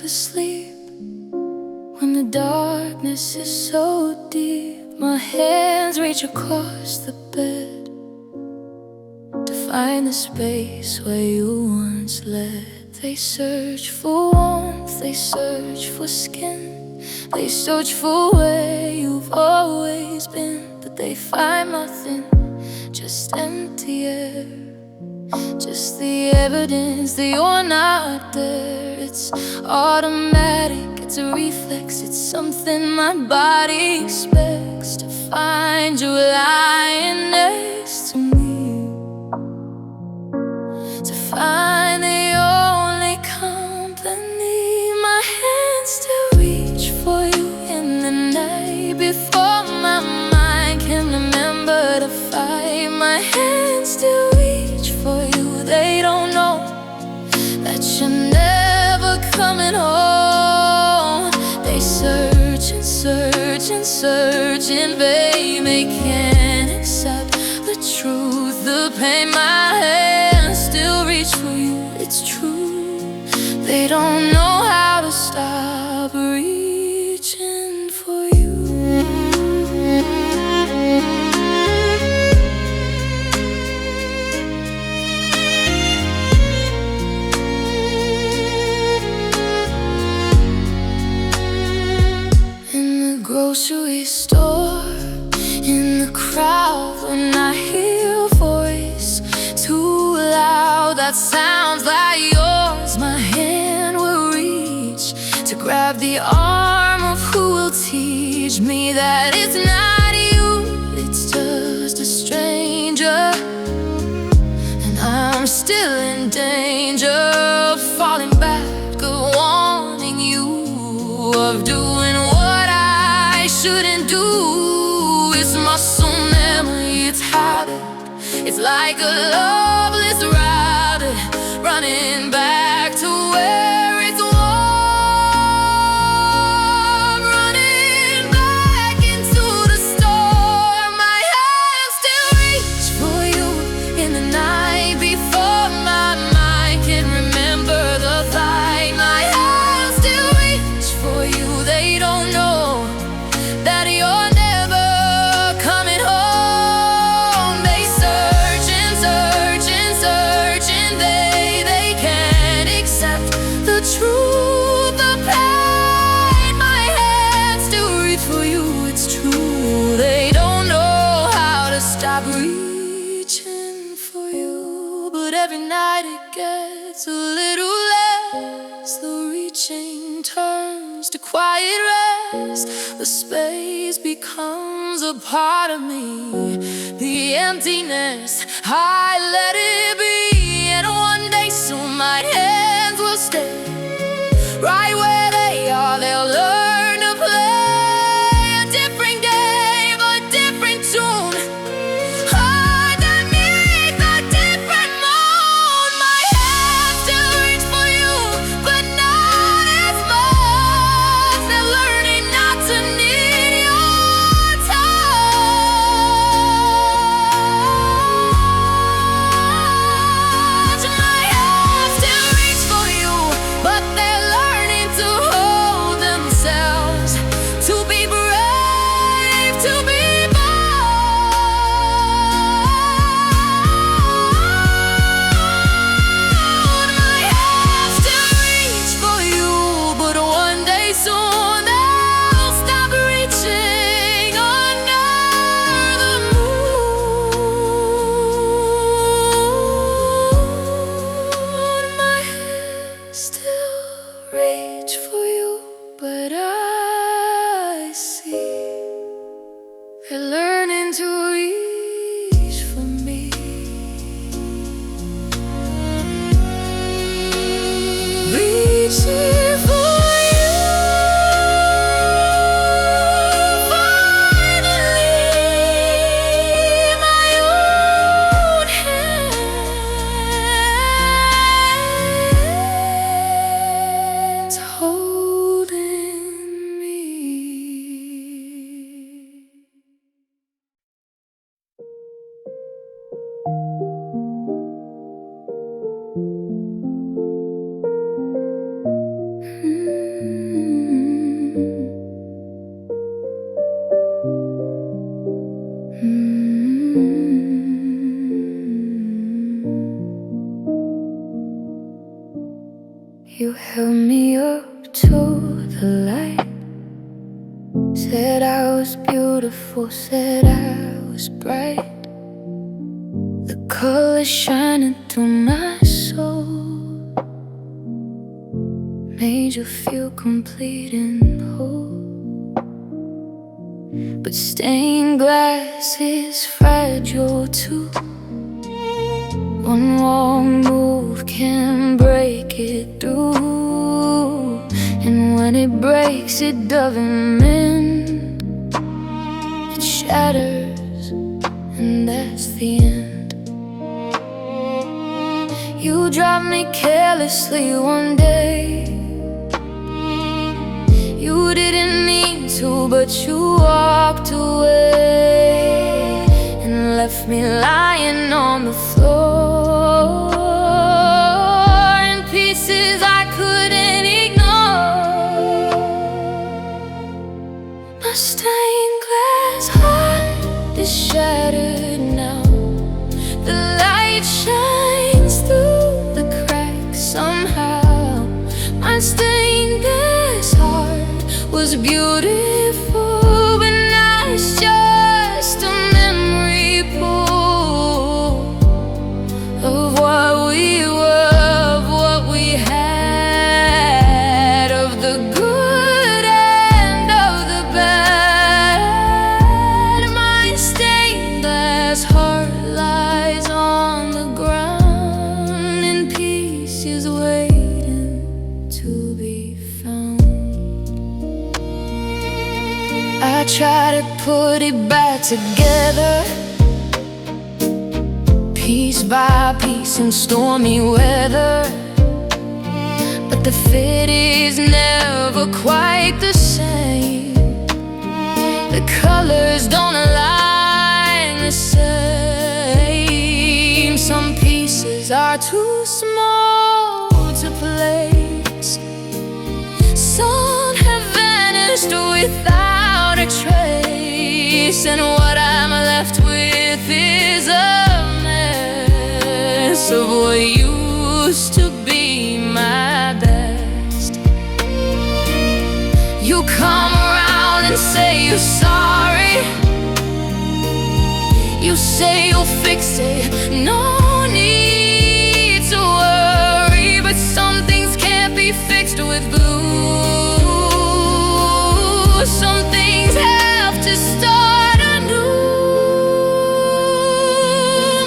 asleep when the darkness is so deep. My hands reach across the bed to find the space where you once led. They search for warmth, they search for skin, they search for where you've always been, but they find nothing, just empty air, just the evidence that you're not there. It's automatic, it's a reflex, it's something my body expects, to find you lying next to me, to find the only company. My hands still reach for you in the night before my mind can remember to fight. My hands still reach for you. They don't know that you're never coming home. They search and search and search in vain. They can't accept the truth, the pain. My hands still reach for you, it's true. They don't know how to stop reaching for you. In the grocery store, in the crowd, when I hear your voice too loud that sounds like yours, my hand will reach to grab the arm of who will teach me that it's not you, it's just a stranger. And I'm still in danger of falling back, of wanting you, of doing what I shouldn't do. It's muscle memory, it's habit, it's like a loveless rabbit running back to where it's warm, running back into the storm. My hands still reach for you in the night before my mind can remember the fight. My hands still reach for you. They don't know that you're never coming home. They search and search and search, and they can't accept the truth, the pain. My hands still reach for you, it's true. They don't know how to stop reaching for you, but every night it gets a little less. The reaching turns to quiet rest. The space becomes a part of me, the emptiness, I let it be. And one day soon my hands will stay right where they are. They'll learn to play a different game, a different tune, underneath a different moon. My hands still reach for you, but not as much. They're learning not to need your touch. My hands still reach for you, but they're learning to hold themselves, to be brave, to be bold. My hands still reach for you, but one day soon they'll stop reaching under the moon. My hands still reach for you, but I see they're learning to reach for me. Reaching for you, finally, my own hands holding me. You held me up to the light, said I was beautiful, said I was bright. The colors shining through my soul made you feel complete and whole. But stained glass is fragile too. One wrong move can break it through, and when it breaks, it doesn't mend. It shatters, and that's the end. You dropped me carelessly one day. You didn't mean to, but you walked away and left me lying on the floor in pieces I couldn't ignore. My stained glass heart is shattered now. The light shines through the cracks somehow. My stained glass heart was beautiful, but now it's just a memory pool of what we were, of what we had, of the good and of the bad. My stained glass heart lies on the ground in pieces waiting to be found. I try to put it back together, piece by piece in stormy weather, but the fit is never quite the same. The colors don't align the same. Some pieces are too small to place. Some have vanished without a trace, and what I'm left with is a mess of what used to be my best. You come around and say you're sorry. You say you'll fix it, no need to worry. But some things can't be fixed with glue. Some things have to start anew.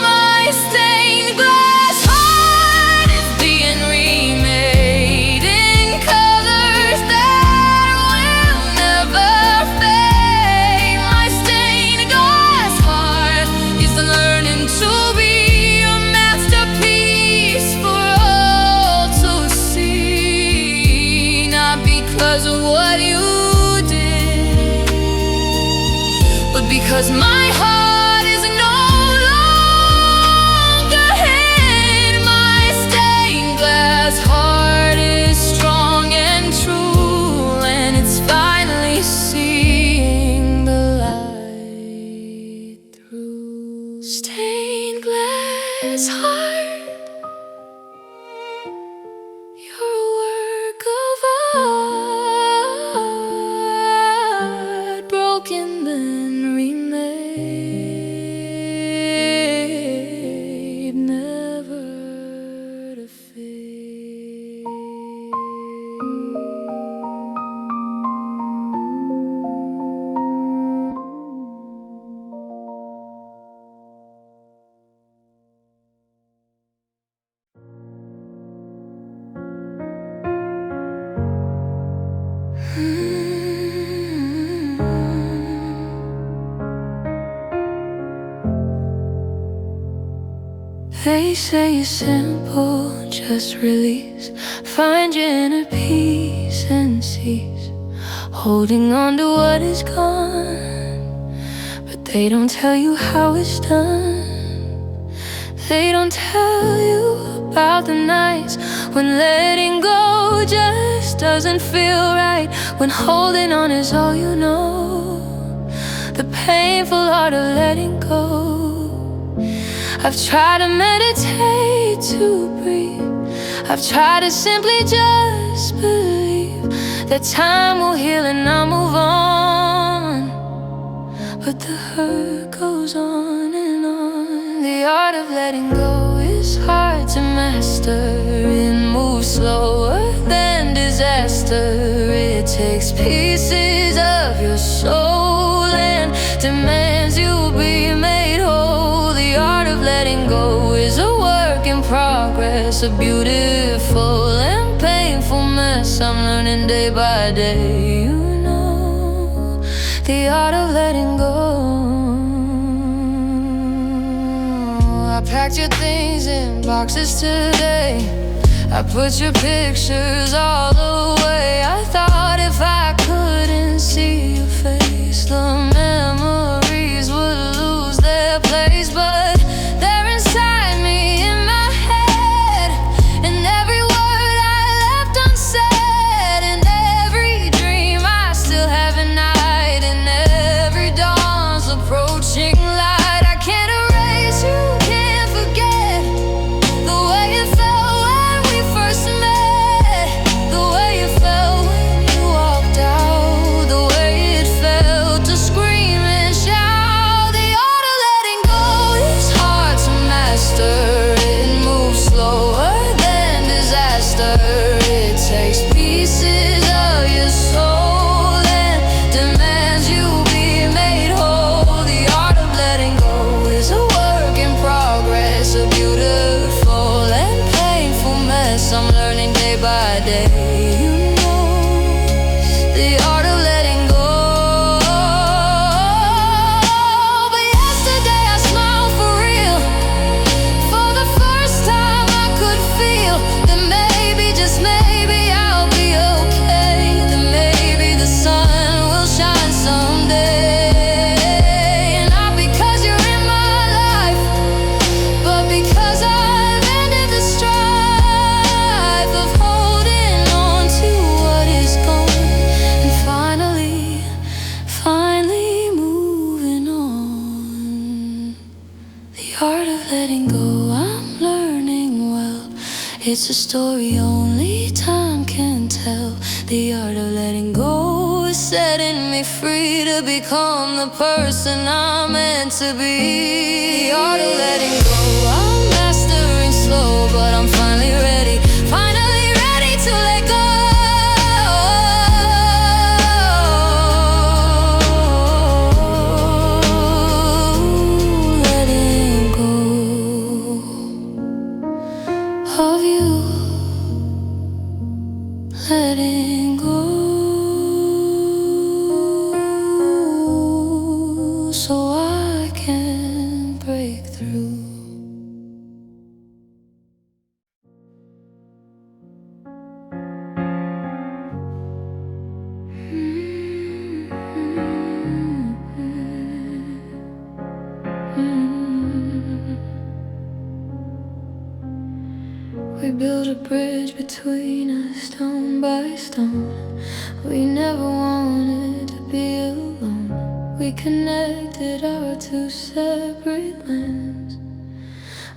My stained glass heart is being remade in colors that will never fade. My stained glass heart is learning to be a masterpiece for all to see. Not because of what you, because my heart is no longer hid. My stained glass heart is strong and true, and it's finally seeing the light through. Stained glass heart, you're a work of art, broken then remade, never to fade. They say it's simple, just release, find your inner peace and cease holding on to what is gone. But they don't tell you how it's done. They don't tell you about the nights when letting go just doesn't feel right, when holding on is all you know. The painful art of letting go. I've tried to meditate to breathe. I've tried to simply just just believe that time will heal and I'll move on. But the hurt goes on and on. The art of letting go is hard to master. It moves slower than disaster. It takes pieces of your soul and demands you be made whole. The art of letting go is a work in progress, a beautiful and painful mess I'm learning day by day. You know, the art of letting go. I packed your things in boxes today. I put your pictures all away. I thought if I couldn't see your face, the memories would lose their place. But they're inside me in my head, and every word I left unsaid, and every dream I still have at night, and every dawn's approaching light. I can't erase you, can't forget the way it felt when we first met, the way it felt when you walked out, the way it felt to scream and shout. The art of letting go is hard to master. It moves slower than disaster. It takes pieces of your soul and demands you be made whole. The art of letting go is a work in progress, a beautiful and painful mess I'm learning day by day. You know, the art of letting go. But yesterday I smiled for real. For the first time I could feel that maybe, just maybe, I'll be okay. That maybe the sun will shine someday. Not because you're in my life, but because I've ended the strife of holding on to what is gone, and finally moving on. The art of letting go, I'm learning well. It's a story only time can tell. The art of letting go is setting me free to become the person I'm meant to be. The art of letting go, I'm mastering slow, but I'm finally ready to let go. Letting go of you, letting go, so I can break through. We built a bridge between us, stone by stone. We never wanted to be alone. We connected our two separate lands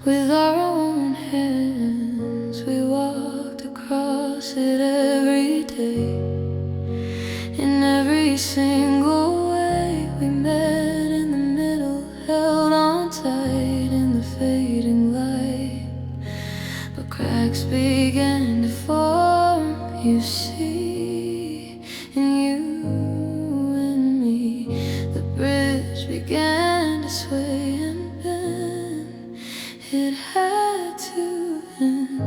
with our own hands. We walked across it every day. In every single way we met in the middle, held on tight in the fading light. But cracks began to form, you see, in you and me. The bridge began to sway and bend. It had to end.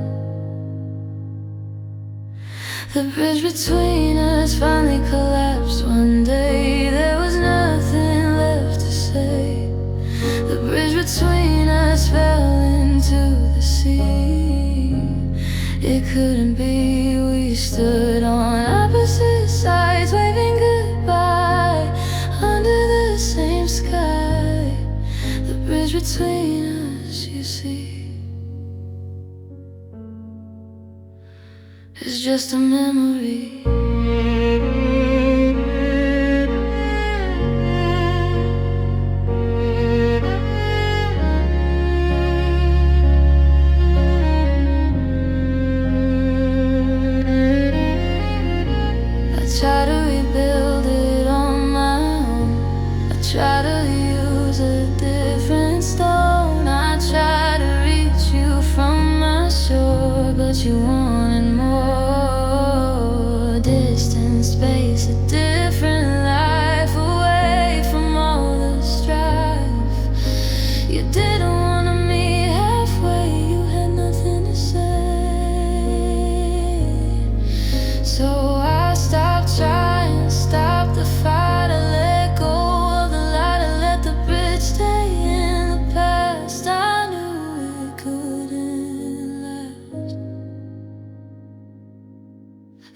The bridge between us finally collapsed one day. There was nothing left to say. The bridge between us fell into the sea. It couldn't be, we stood on opposite sides, waving goodbye under the same sky. The bridge between us, you see, is just a memory.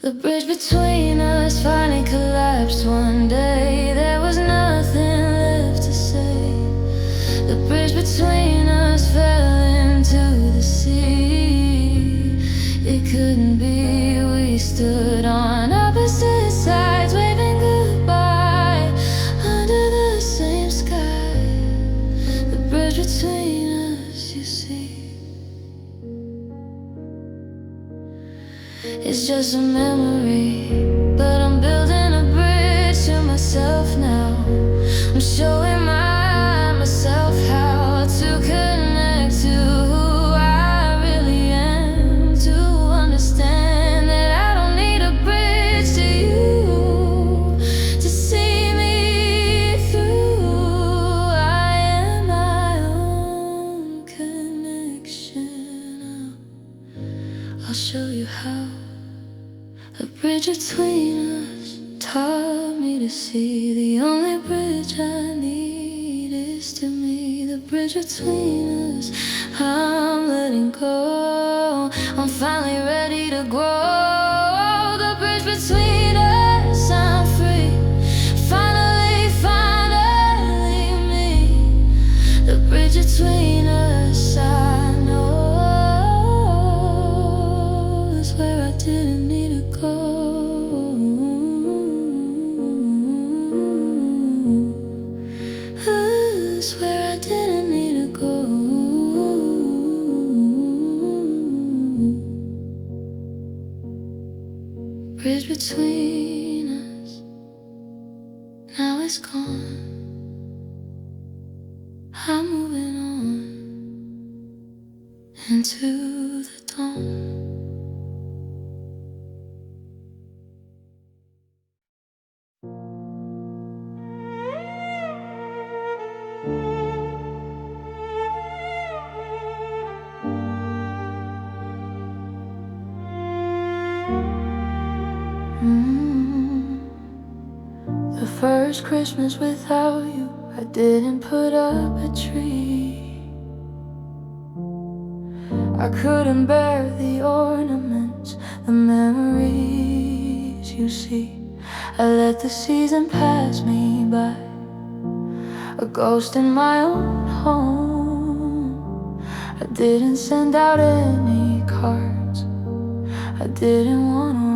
The bridge between us finally collapsed one day. There was nothing left to say. The bridge between us fell into the sea. It couldn't be, we stood on opposite sides, waving goodbye under the same sky. The bridge between us, you see, it's just a memory, but I'm building a bridge to myself now. I'm showing myself how to connect to who I really am, to understand that I don't need a bridge to you to see me through. I am my own connection. I'll show you how. A bridge between us taught me to see the only bridge I need is to me. The bridge between us, I'm letting go. I'm finally ready to grow. The bridge between us, I'm free. Finally, finally me. The bridge between us, I know, is where I didn't need to go. Is where I didn't need to go. Bridge between us, now it's gone. I'm moving on into the dawn. The first Christmas without you, I didn't put up a tree. I couldn't bear the ornaments, the memories you see. I let the season pass me by, a ghost in my own home. I didn't send out any cards, I didn't want to roam.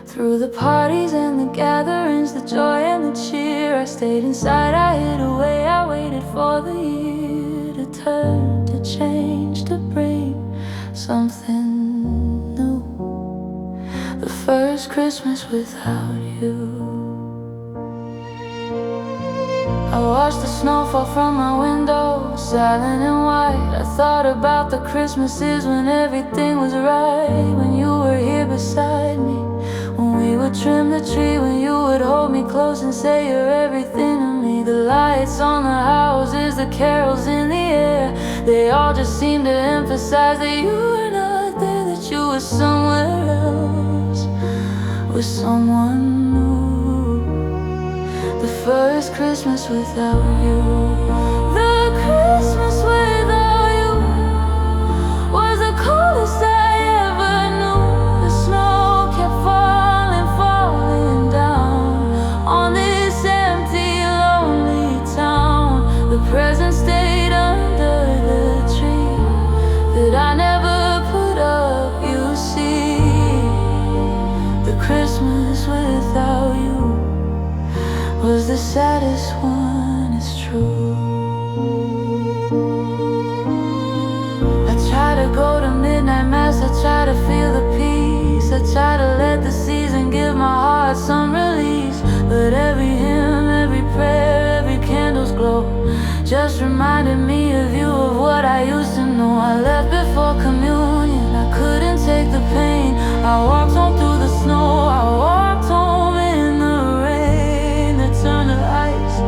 Through the parties and the gatherings, the joy and the cheer, I stayed inside, I hid away, I waited for the year to turn, to change, to bring something new. The first Christmas without you. I watched the snow fall from my window, silent and white. I thought about the Christmases when everything was right, when you were here beside me, when we would trim the tree, when you would hold me close and say you're everything to me. The lights on the houses, the carols in the air, they all just seemed to emphasize that you were not there, that you were somewhere else, with someone new. The first Christmas without you. The Christmas without you was the coldest I ever knew. The snow kept falling, falling down on this empty, lonely town. The presents stayed under the tree that I never put up, you see. The Christmas without you was the saddest one, it's true. I try to go to midnight mass, I try to feel the peace, I try to let the season give my heart some release. But every hymn, every prayer, every candle's glow just reminded me of you, of what I used to know. I left before communion, I couldn't take the pain. I walked home through the snow, I walked home in the rain that turned to ice,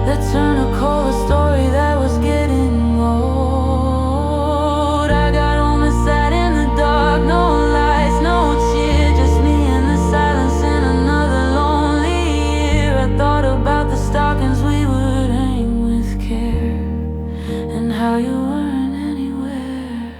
that turned to cold, a story that was getting old. I got home and sat in the dark, no lights, no cheer, just me and the silence in another lonely year. I thought about the stockings we would hang with care, and how you weren't anywhere.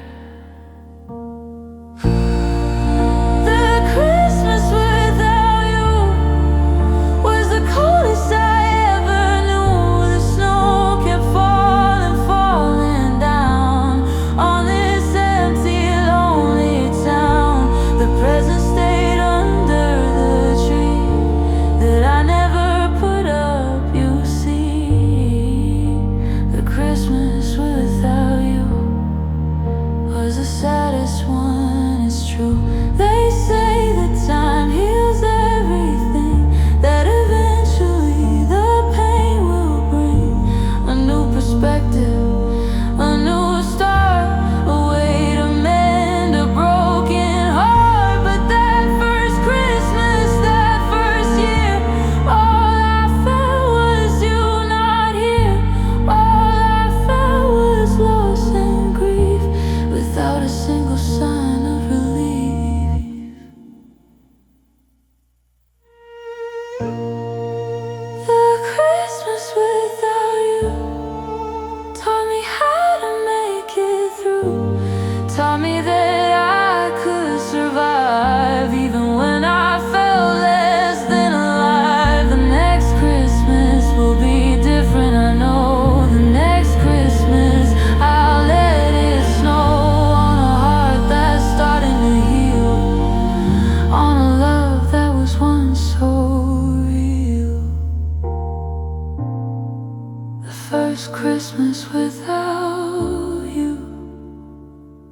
without you.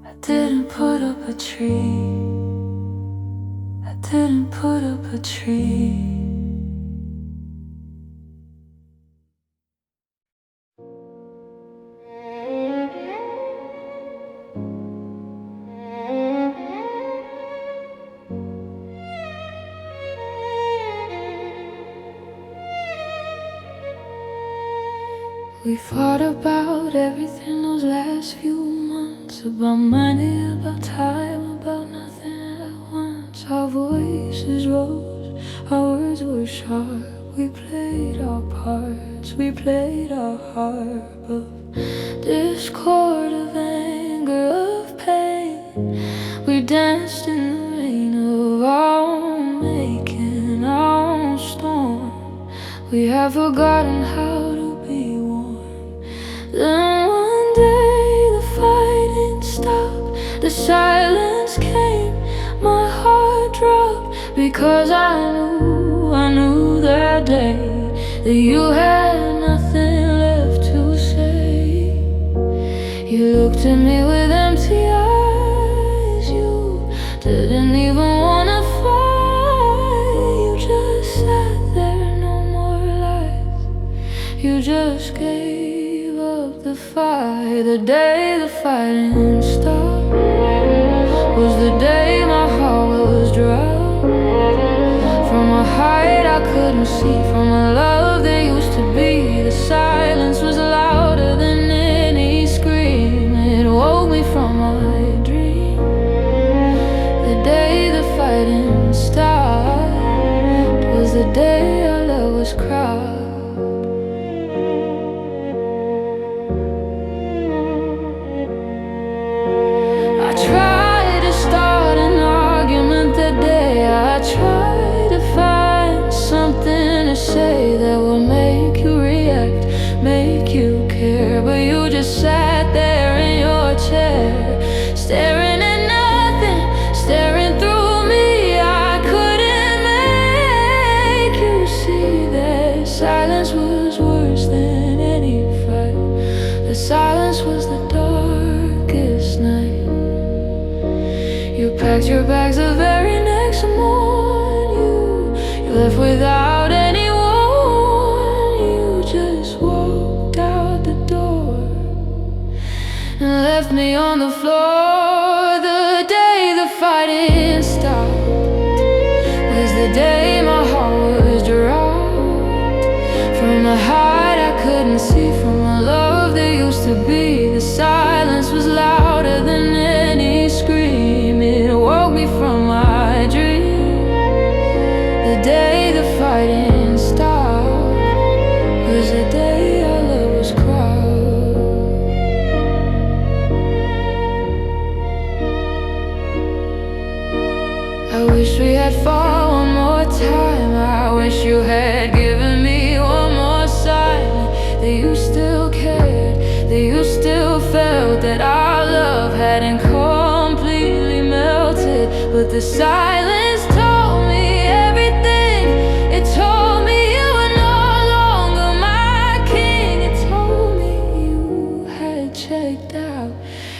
I didn't put up a tree. I didn't put up a tree. We fought about everything those last few months. About money, about time, about nothing at once. Our voices rose, our words were sharp. We played our parts, we played our harp of discord, of anger, of pain. We danced in the rain of our own making, our own storm. We have forgotten how to be one. Then one day the fighting stopped, the silence came, my heart dropped. Because I knew that day that you had nothing left to say. You looked at me with empty eyes, you didn't even wanna fight. You just sat there, no more lies. You just gave up the fight. The day the fighting stopped was the day my heart was dry. From a height I couldn't see, from a love that used to be. The silence was louder than any scream. It woke me from my dream. The day the fighting stopped was the day our love was cried. I tried to start an argument that day. I tried to find something to say that would make you react, make you care. But you just sat there in your chair, staring at nothing, staring through me. I couldn't make you see that silence was worse than any fight. The silence was the darkest night. You packed your bags the very next morning. You left without any warning. You just walked out the door and left me on the floor. The day the fighting stopped was the day my heart was dropped. From a height I couldn't see, from a love that used to be. The silence was louder than any scream. It woke me from my dream. The day the fighting stopped was the day our love was cried. I wish we had fought one more time. I wish you had given me one more sign that you still cared, that you still felt, that our love hadn't completely melted. But the silence told me everything. It told me you were no longer my king. It told me you had checked out.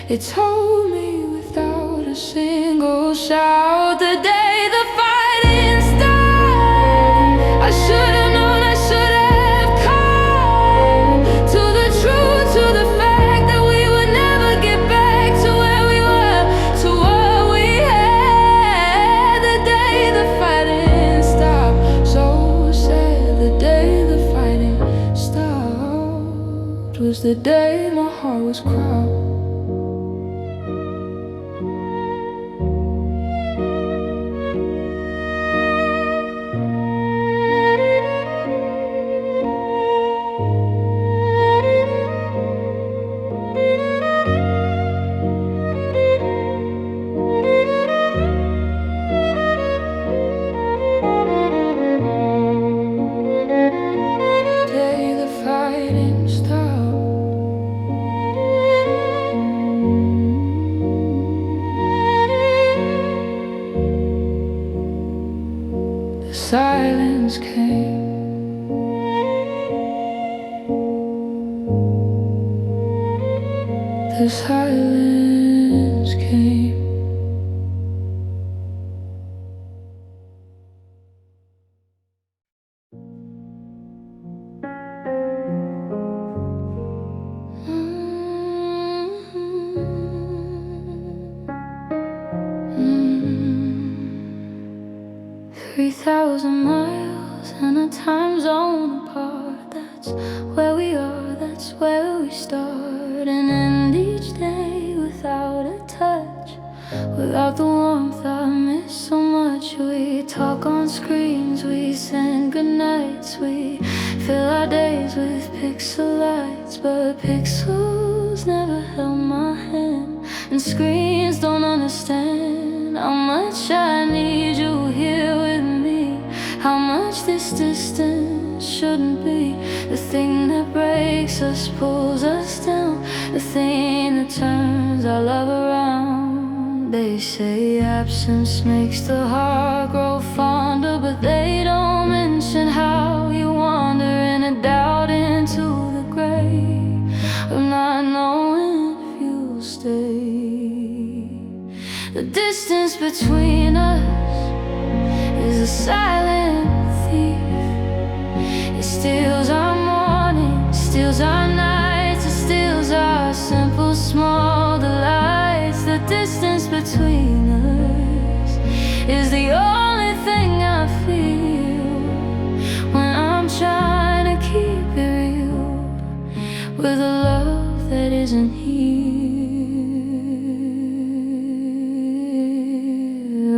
It told me without a single shout. The day the fighting stopped, I should have known, I should have come to the truth, to the fact that we would never get back to where we were, to what we had. The day the fighting stopped, so sad. The day the fighting stopped was the day my heart was crowned. Day the fighting stopped. the silence came. 3,000 miles and a time zone apart. That's where we are, that's where we start. And end each day without a touch, without the warmth I miss so much. We talk on screens, we send goodnights, we fill our days with pixel lights. But pixels never held my hand, and screens don't understand how much I need you here with me. How much this distance shouldn't be. The thing that breaks us pulls us down, the thing that turns our love around. They say absence makes the heart grow fonder, but they don't mention how you wander in a doubt into the grave of not knowing if you'll stay. The distance between us is a silent thief. It steals our morning, steals our nights, it steals our simple small delights. The distance between us is the only thing I feel when I'm trying to keep it real with a love that isn't here.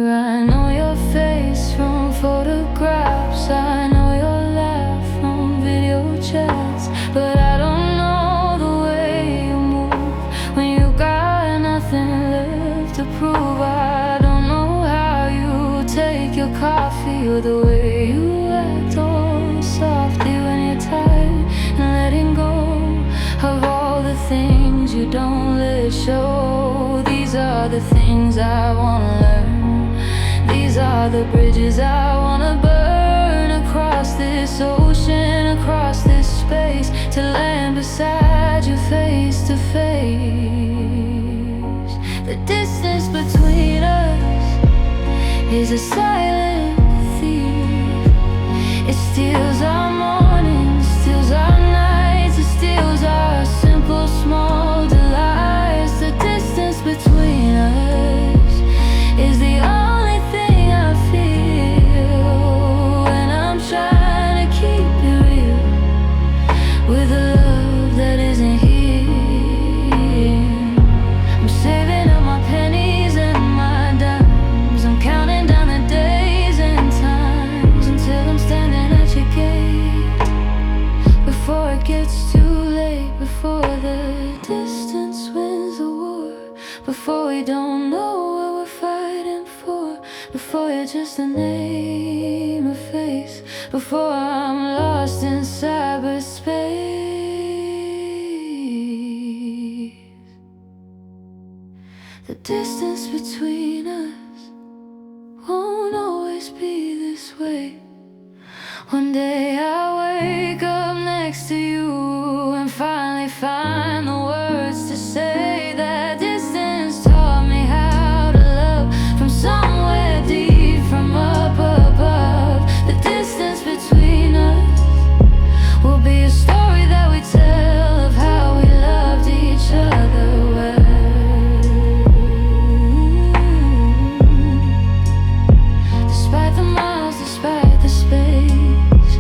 I know your face from photographs, I know your laugh from video chats, but I don't know the way you move when you got nothing left to prove. I don't know how you take your coffee or the way you act all softly when you're tired and letting go of all the things you don't let show. These are the things I wanna learn. These are the bridges I wanna burn across this ocean, across this space, to land beside you face to face. The distance between us is a silent thief. It steals our mornings, steals our nights, it steals our simple small delights. The distance between us is the only thing I feel when I'm trying to keep it real with a love that isn't here. I'm saving up my pennies and my dimes, I'm counting down the days and times until I'm standing at your gate. Before it gets too late, before the distance wins the war, before we don't know what we're fighting for, before you're just a name, a face, before I'm lost in cyberspace. The distance between us won't always be this way. One day I'll wake up next to you and finally find the words to say. That distance taught me how to love from somewhere deep, from up above. The distance between us will be a story that we tell of how we loved each other well. Despite the miles, despite the space,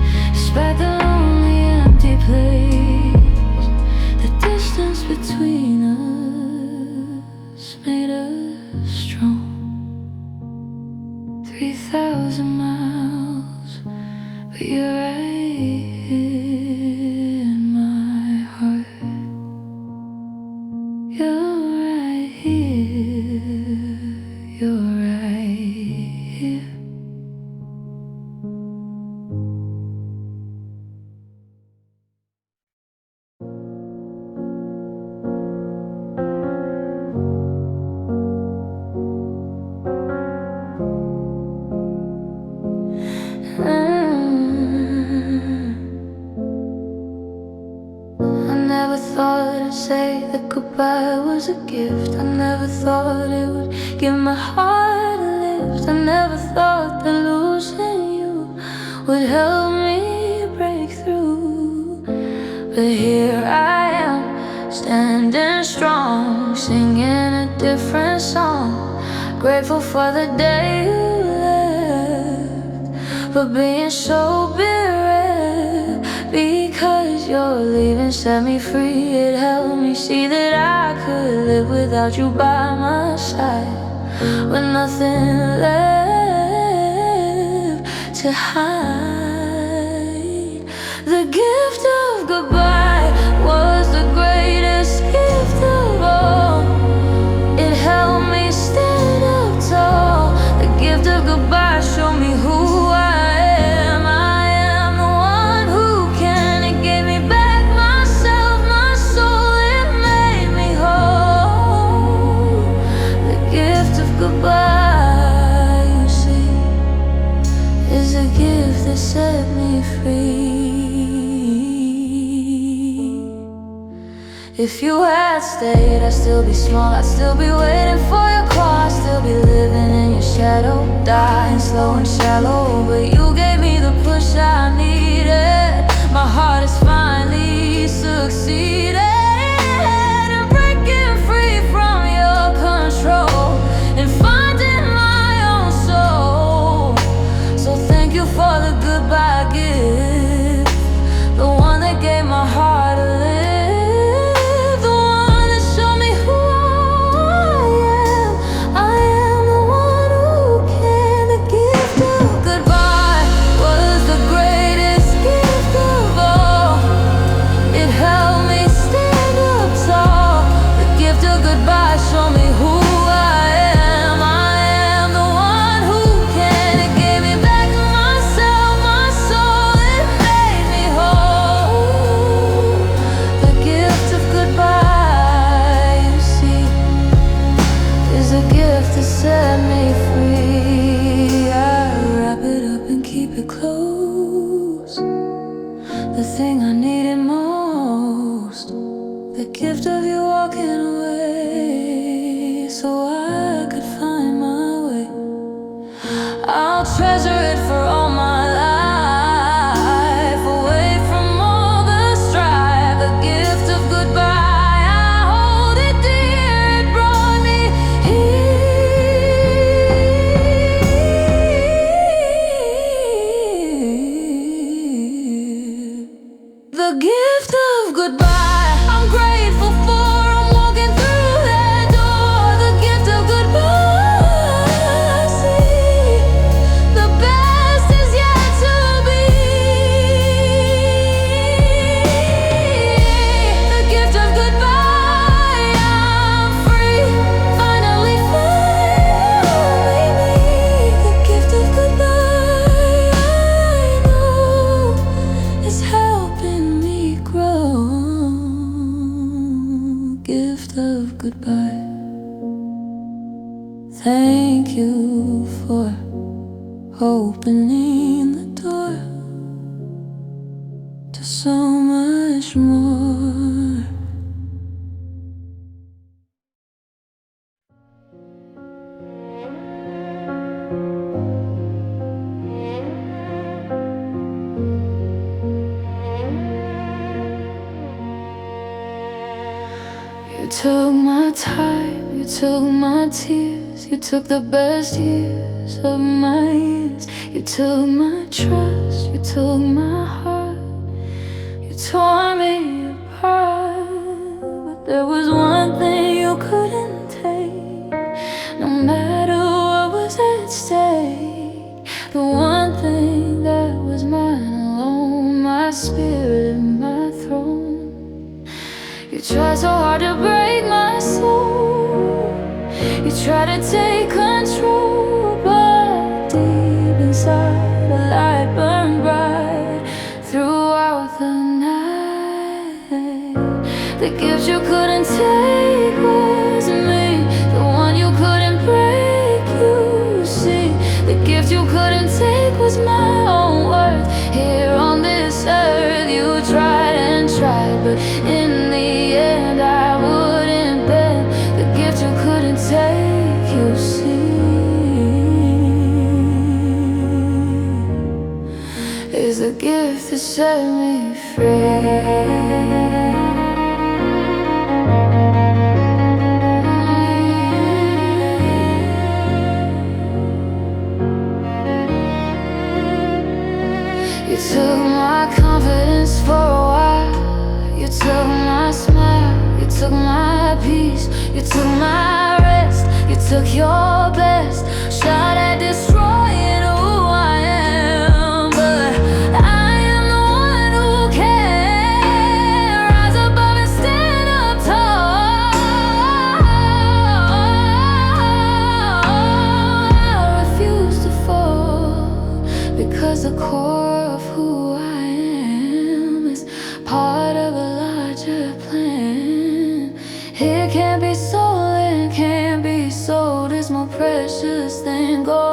that goodbye was a gift. I never thought it would give my heart a lift. I never thought that losing you would help me break through. But here I am, standing strong, singing a different song. Grateful for the day you left, but being so bereft. Because your leaving set me free. It helped me see that I could live without you by my side, with nothing left to hide. The gift of goodbye was the greatest gift of all. It helped me stand up tall. The gift of goodbye showed me who I am. I am the one who can. It gave me back myself, my soul. It made me whole. The gift of goodbye, you see, is a gift that set me free. If you had stayed, I'd still be small. I'd still be waiting for your call. I'd still be living in your shadow, dying slow and shallow. But you gave me the push I needed. My heart has finally succeeded in breaking free from your control and finding my own soul. So thank you for the goodbye gift, the one that gave my heart a lift. Set me free. I wrap it up and keep it close. The thing I needed most, the gift of you walking away, so I could find my way. I'll treasure it for all my life, away from all the strife. The gift of goodbye, I hold it dear. It brought me here. The gift of goodbye, I'm grateful for. I'm walking through that door. The gift of goodbye, see, the best is yet to be. The gift of goodbye, I'm free, finally finally me. The gift of goodbye, I know is helping me grow. Gift of goodbye. Thank you for opening the door to so much more. You took my time, you took my tears, you took the best years of my years. You took my trust, you took my heart, you tore me apart. But there was one thing you couldn't take, no matter what was at stake. The one thing that was mine alone, my spirit, my throne. You tried so hard to break my soul, you tried to take control, but deep inside a light burned bright throughout the night. The gift you couldn't take was me, the one you couldn't break, you see. The gift you couldn't take was my own worth. Here on this earth you tried and tried, but in the end I would a gift that set me free. You took my confidence for a while. You took my smile, you took my peace, you took my rest, you took your best shot at destroying who I am. But I am the one who can rise above and stand up tall. I refuse to fall, because the core of who I am is part of a larger plan. It can't be sold, it can't be sold. It's more precious than gold.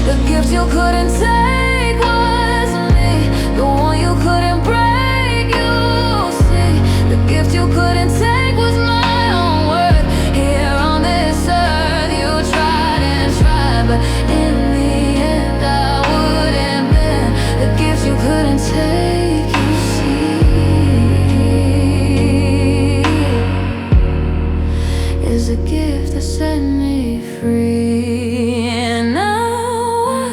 The gift you couldn't take was me, the one you couldn't break, you see. The gift you couldn't take was my own worth. Here on this earth you tried and tried, but in the end I wouldn't bend. The gifts you couldn't take, you see, is a gift that set me free. And now I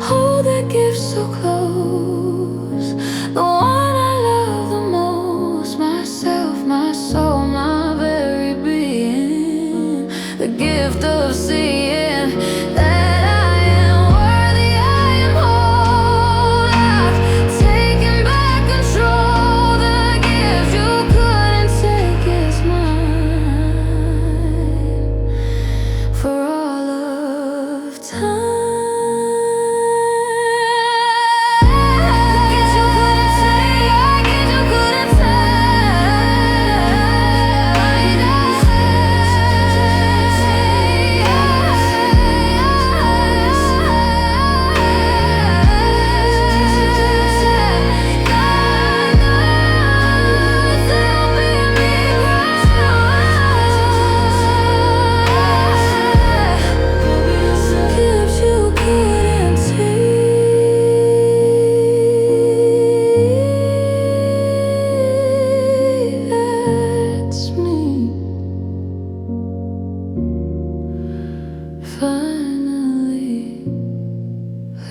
hold that gift so close, the one I love the most, myself, my soul, my very being. The gift of seeing that I am worthy, I am whole. I've taken back control. The gift you couldn't take is mine for all of time. The gift you couldn't take, the gift you couldn't finally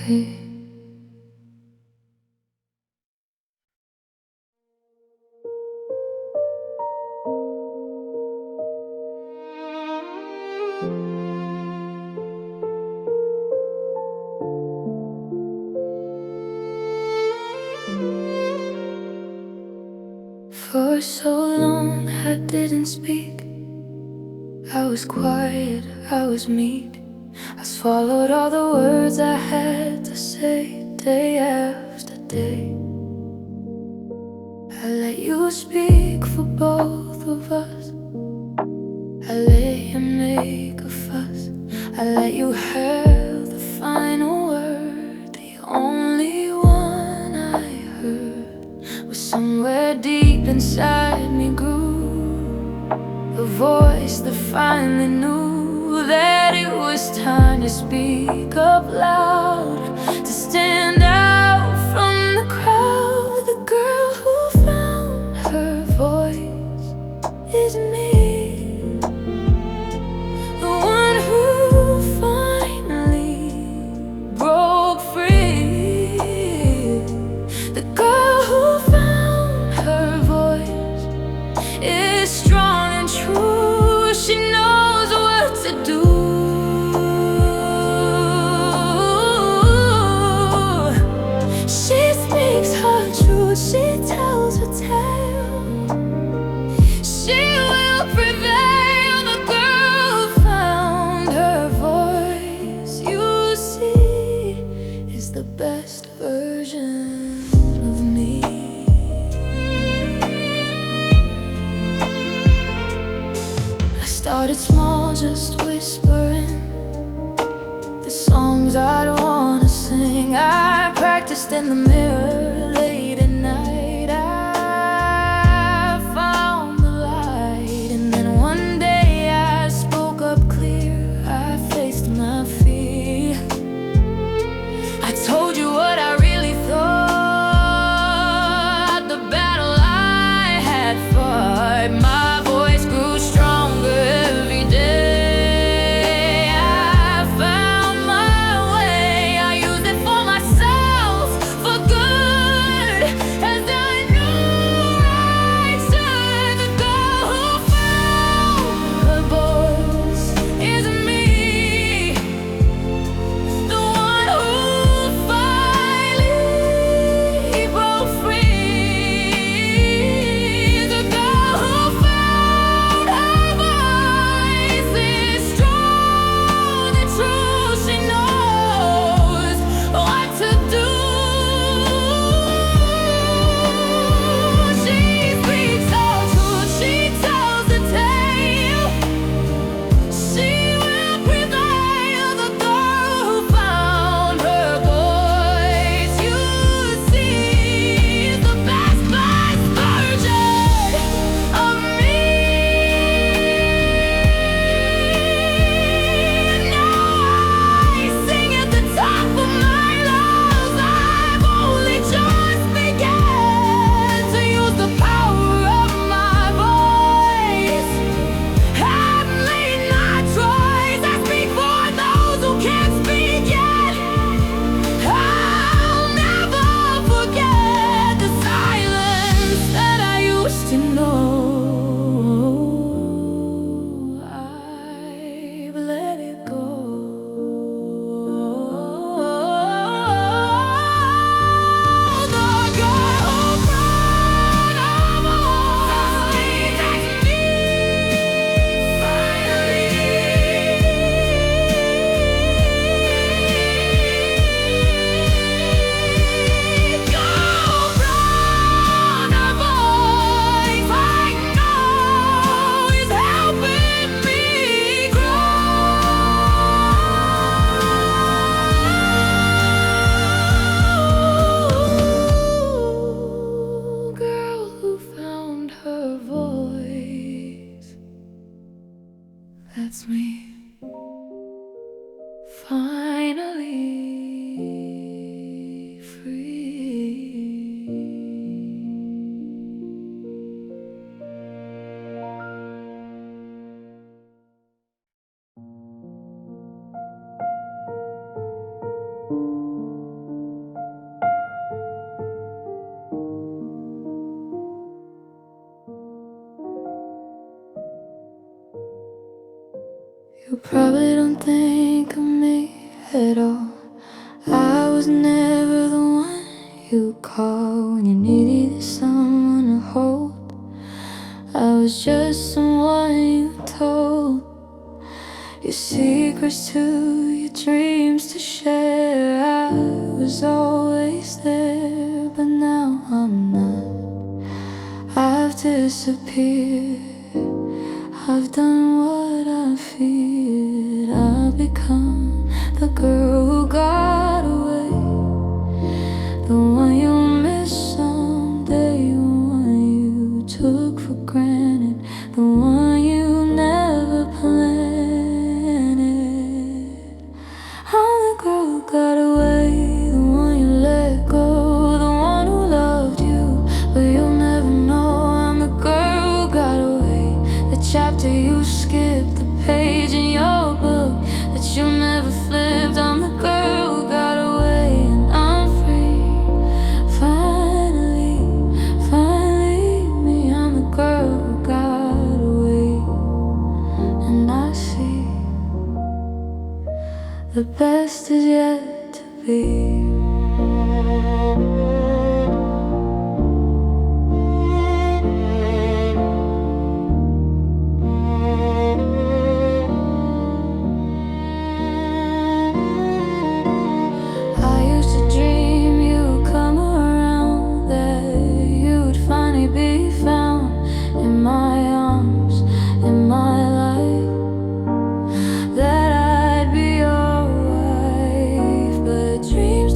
free. For so long I didn't speak. I was quiet, I was meek. I swallowed all the words I had to say, day after day. I let you speak for both of us. I let you make a fuss. I let you have the final word. The only one I heard was somewhere deep inside me grew the voice that finally knew that it was time to speak up loud, to stand out from the crowd. The girl who found her voice is me, the one who finally broke free. The girl who found her voice is strong and true. She knows what to do. She speaks her truth, she tells her tale. She will prevail. The girl who found her voice, you see, is the best version of me. I started small, just whispering the songs I'd wanna sing. I practiced in the mirror late at night. I found the light, and then one day I spoke up clear. I faced my fear. I told you sets me finally free. You probably don't think of me at all. I was never the one you call when you needed someone to hold. I was just someone you told your secrets to, your dreams to share. I was always there, but now I'm not. I've disappeared. I've done what I feared. I've become the girl who got away, the one you'll miss someday, the one you took for granted, the one you never planned. I'm the girl who got away, the one you let go, the one who loved you, but you'll never know. I'm the girl who got away, the chapter you skipped, the page in your book that you never flipped. I'm the girl who got away, and I'm free. Finally, finally me. I'm the girl who got away, and I see the best is yet to be. Dreams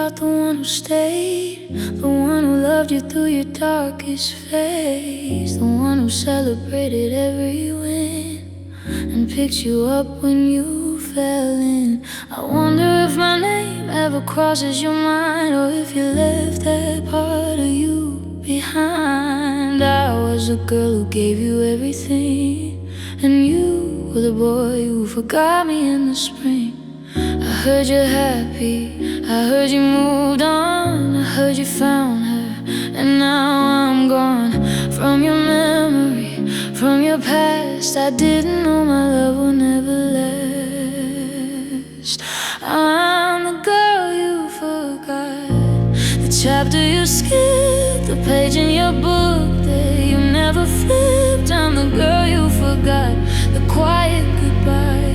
about the one who stayed, the one who loved you through your darkest phase, the one who celebrated every win and picked you up when you fell in. I wonder if my name ever crosses your mind, or if you left that part of you behind. I was a girl who gave you everything, and you were the boy who forgot me in the spring. I heard you're happy, I heard you moved on, I heard you found her, and now I'm gone from your memory, from your past. I didn't know my love would never last. I'm the girl you forgot, the chapter you skipped, the page in your book that you never flipped. I'm the girl you forgot, the quiet goodbye,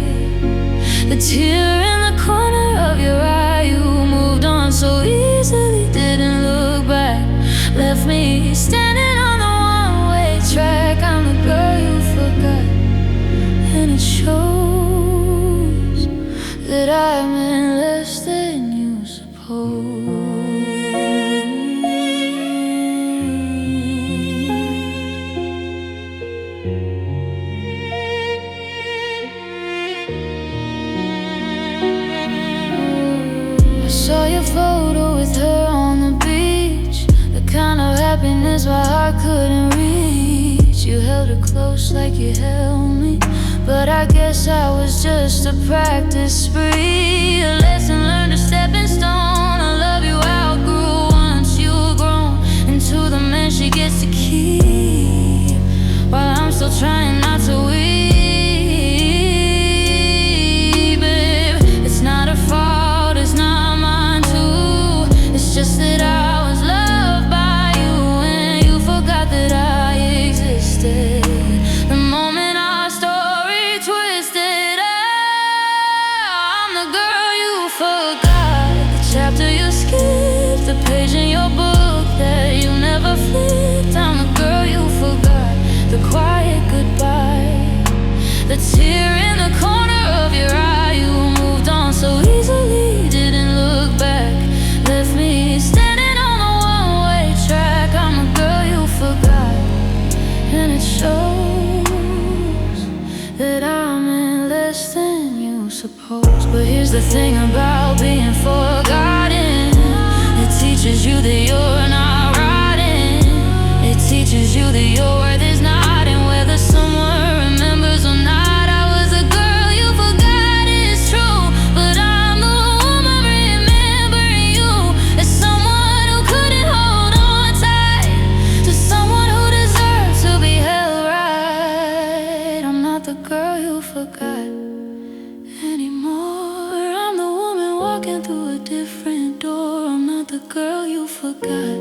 the tear in the corner of your eye. You moved on so easily, didn't look back, left me standing on the one-way track. I'm the girl you forgot, and it shows that I meant less than you suppose. Saw your photo with her on the beach, the kind of happiness my heart couldn't reach. You held her close like you held me, but I guess I was just a practice spree, a lesson learned, a stepping stone. I love you outgrew once you were grown into the man she gets to keep, while I'm still trying not to weep. Babe, it's not her fault, it's not just that I was loved by you, and you forgot that I existed the moment our story twisted. I'm the girl you forgot, the chapter you skipped, the page in your book that you never flipped. I'm the girl you forgot, the quiet goodbye, the tear in the corner of your eye. You moved on so easily, didn't look back, left me standing on the one-way track. I'm a girl you forgot, and it shows that I'm in less than you suppose. But here's the thing about being forgotten, it teaches you that you're not rotten. It teaches you that your worth is not in whether someone remembers or not. I was a girl you forgot, it's true, but I'm the woman remembering you as someone who couldn't hold on tight to someone who deserved to be held right. I'm not the girl you forgot anymore. I'm the woman walking through a different door. I'm not the girl you forgot.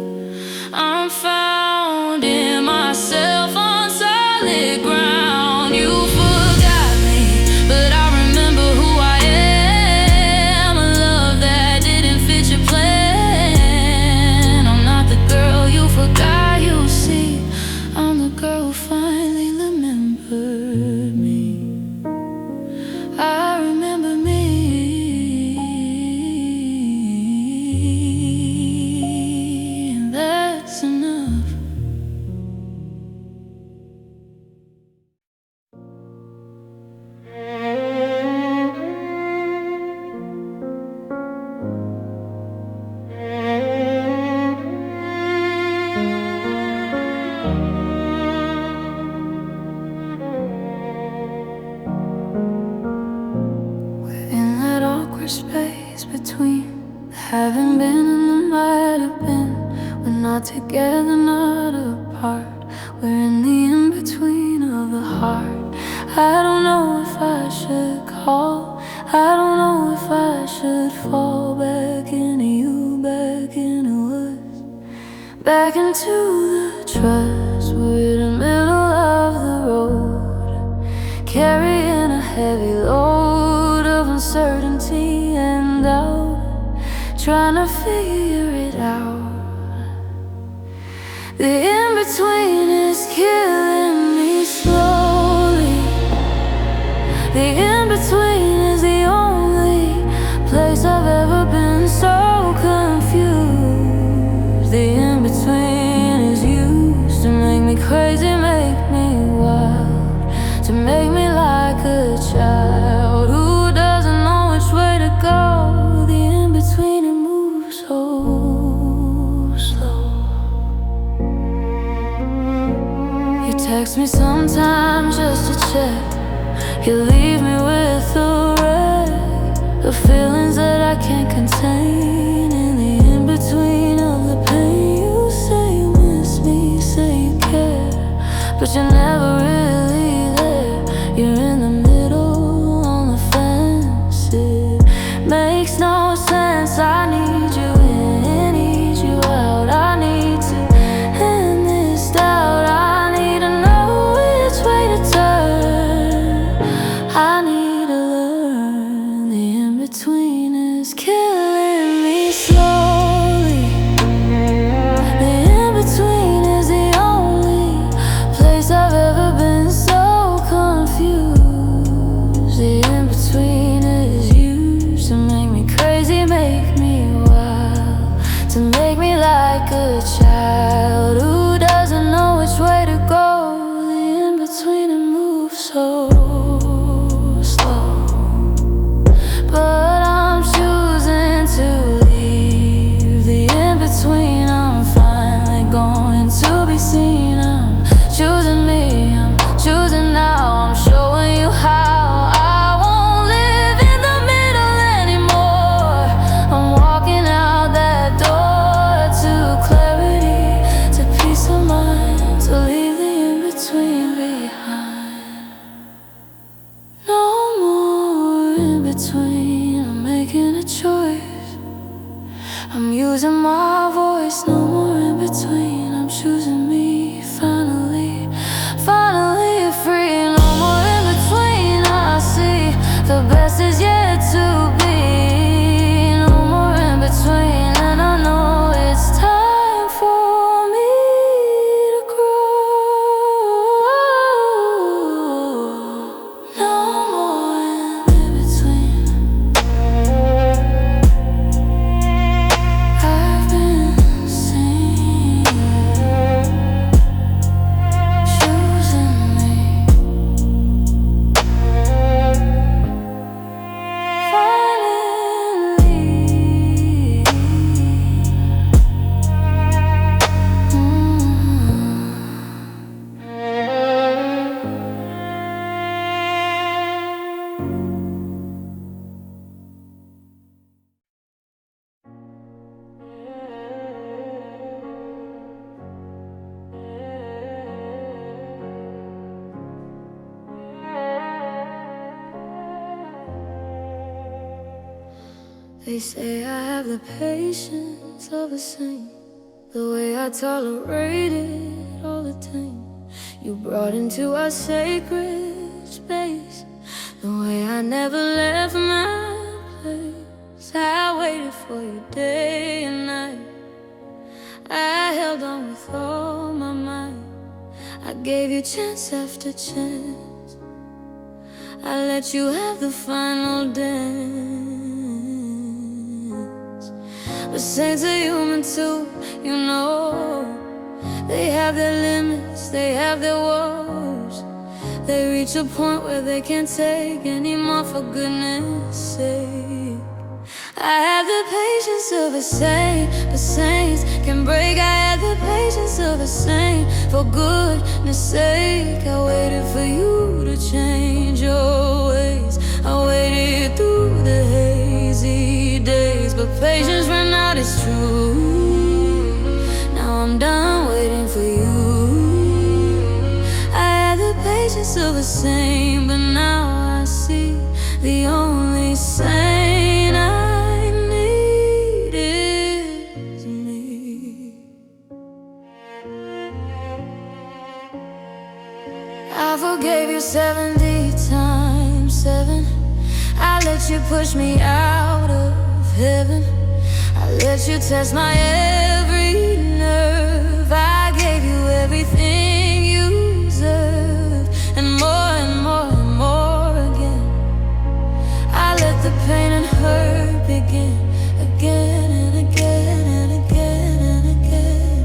I'm found in myself on solid ground. You forgot me, but I remember who I am. A love that didn't fit your plan. I'm not the girl you forgot, you see. I'm the girl who finally remembered me. I remember me, and that's enough. In that awkward space between the having been and the might have been, we're not together, not apart. We're in the in-between of the heart. I don't know if I should call, I don't know if I should fall back into you, back into us, back into the trust. We're in the middle of the road, carrying a heavy load of uncertainty and doubt, trying to figure it out. The in-between is killing me slowly. The in-between is the only place I've ever been so confused. text me sometimes just to check. You leave me with a wreck of feelings that I can't contain. In the in-between of the pain, you say you miss me, say you care, but you're never really there. You're in the middle, on the fence. It makes no sense. I need you in, need you out. I need to end this doubt. I need to know which way to turn. I need to learn. The in-between is killing me slowly. The in-between is the only place I've ever been so confused. The in-between is used to make me crazy, make me wild, to make me like a child who doesn't know which way to go. The in-between, it moves so slow, but I'm choosing to leave. The in-between, I'm finally going to be seen. I'm choosing me, I'm choosing now. I'm showing you how. I won't live in the middle anymore. I'm walking out that door to clarity, to peace of mind, to leave the in-between behind. No more in-between. I'm making a choice. I'm using my voice. No more in-between. I'm choosing me. Finally, finally free. No more in-between. I see the best is yet to be. No more in-between. And I know it's time for me to grow. No more in-between. I've been seeing, choosing me. They say I have the patience of a saint, the way I tolerated all the time you brought into our sacred space, the way I never left my place. I waited for you day and night. I held on with all my might. I gave you chance after chance. I let you have the final dance. But saints are human too, you know. They have their limits, they have their woes. They reach a point where they can't take any more, for goodness sake. I have the patience of a saint, but saints can break. I had the patience of a saint, for goodness sake. I waited for you to change your ways. I waited through the hazy days, but patience ran out, it's true. Now I'm done waiting for you. I had the patience of a saint, but now I see the only saint I need is me. I forgave you 70 times 7. I let you push me out of heaven. I let you test my every nerve. I gave you everything you deserved, and more and more and more again. I let the pain and hurt begin again and again and again and again.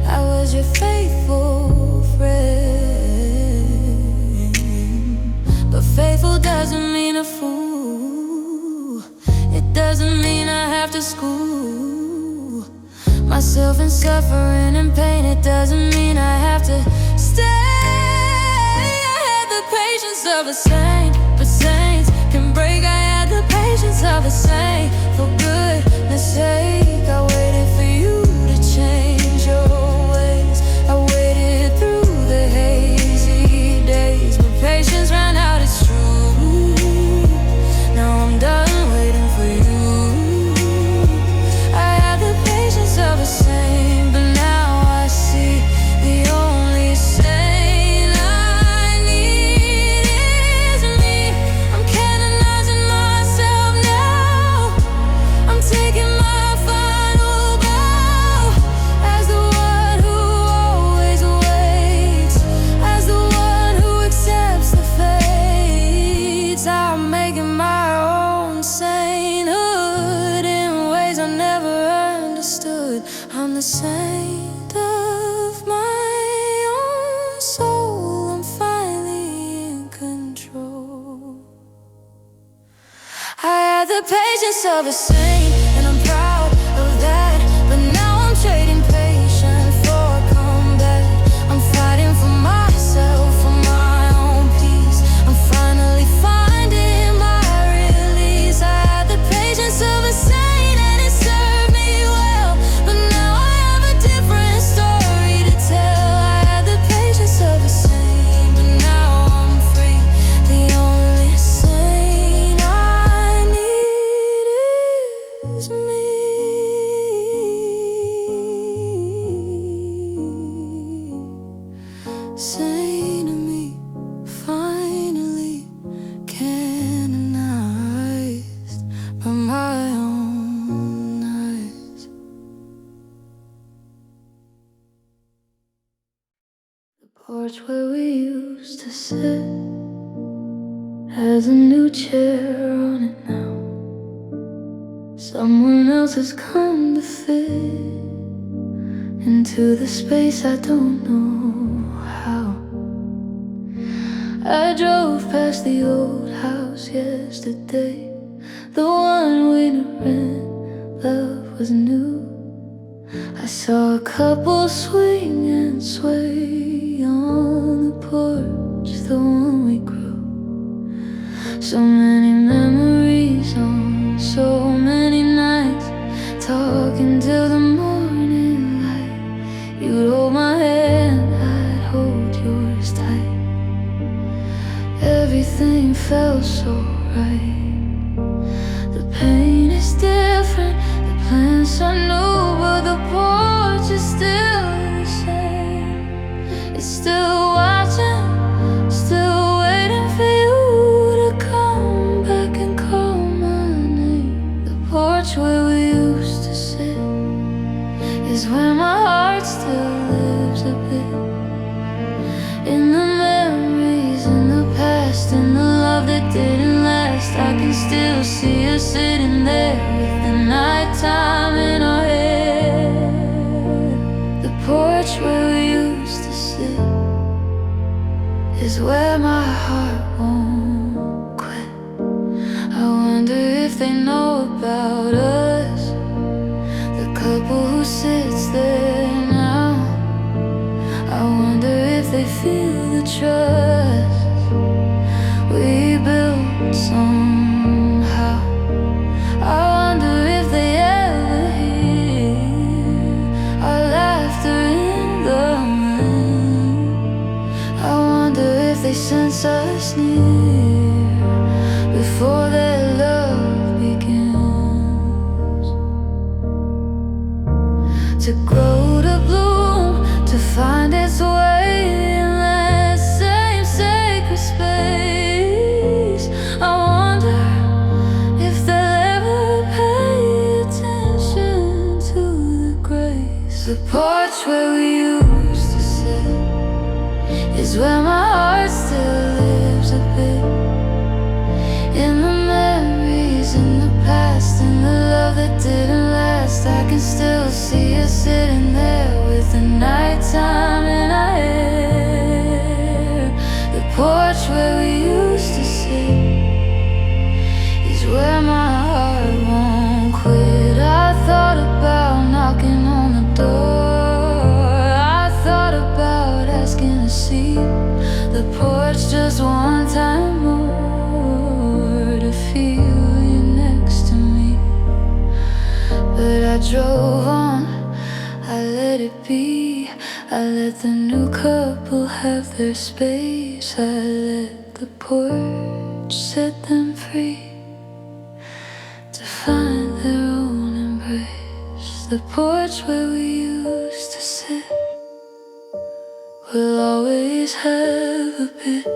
I was your faithful friend, but faithful doesn't mean a fool. It doesn't mean I have to school myself in suffering and pain. It doesn't mean I have to stay of a saint, but saints can break. I had the patience of a saint. For goodness sake, I waited for you to change your ways. I waited through the hazy days, but patience ran out, it's true. Now I'm done waiting for you. I had the patience of a saint, but now I see the only saint I need is me. I'm canonizing myself now. I'm taking my final bow as the one who always waits, as the one who accepts the fates. I'm making my own sainthood in ways I never understood. I'm the saint of my own soul. I'm finally in control. I had the patience of a saint, and I'm proud of that. But now I'm trading patience for combat. I'm fighting for myself, for my own peace. I'm finally finding my release. I had the patience of a saint, and it served me well. But now I have a different story to tell. I had the patience of a saint, but now I'm free. The only saint I need is me. Saint of me, finally canonized by my own eyes. The porch where we used to sit has a new chair on it now. Someone else has come to fit into the space I don't know how. I drove past the old house yesterday, the one we didn't rent, love was new. I saw a couple swing and sway on the porch, the one we grew. So many memories on so many nights, talking till the morning light. You'd hold my hand, I'd hold yours tight. Everything felt so right. The pain is different, the plans are new, but the porch is still the same. It's still watching, still waiting for you to come back and call my name. The porch where we used to sit is where my heart still lives a bit. In the memories, in the past, in the love that didn't last, I can still see us sitting there with the nighttime in our head. The porch where we used to sit is where my heart won't quit. I wonder if they know about us, the couple who sits there now. I wonder if they feel the trust we built somehow. I wonder if they ever hear our laughter in the wind. I wonder if they sense us near before their love begins to grow, to bloom, to find its way in that same sacred space. I wonder if they'll ever pay attention to the grace. The porch where we used to sit is where my heart still lives a bit. In the memories, in the past, in the love that didn't last, I can still see us sitting there with the nighttime in our hair. The porch where we used to sit is where my heart won't quit. I thought about knocking on the door, I thought about asking to see the porch just one time drove on, I let it be. I let the new couple have their space. I let the porch set them free to find their own embrace. The porch where we used to sit will always have a bit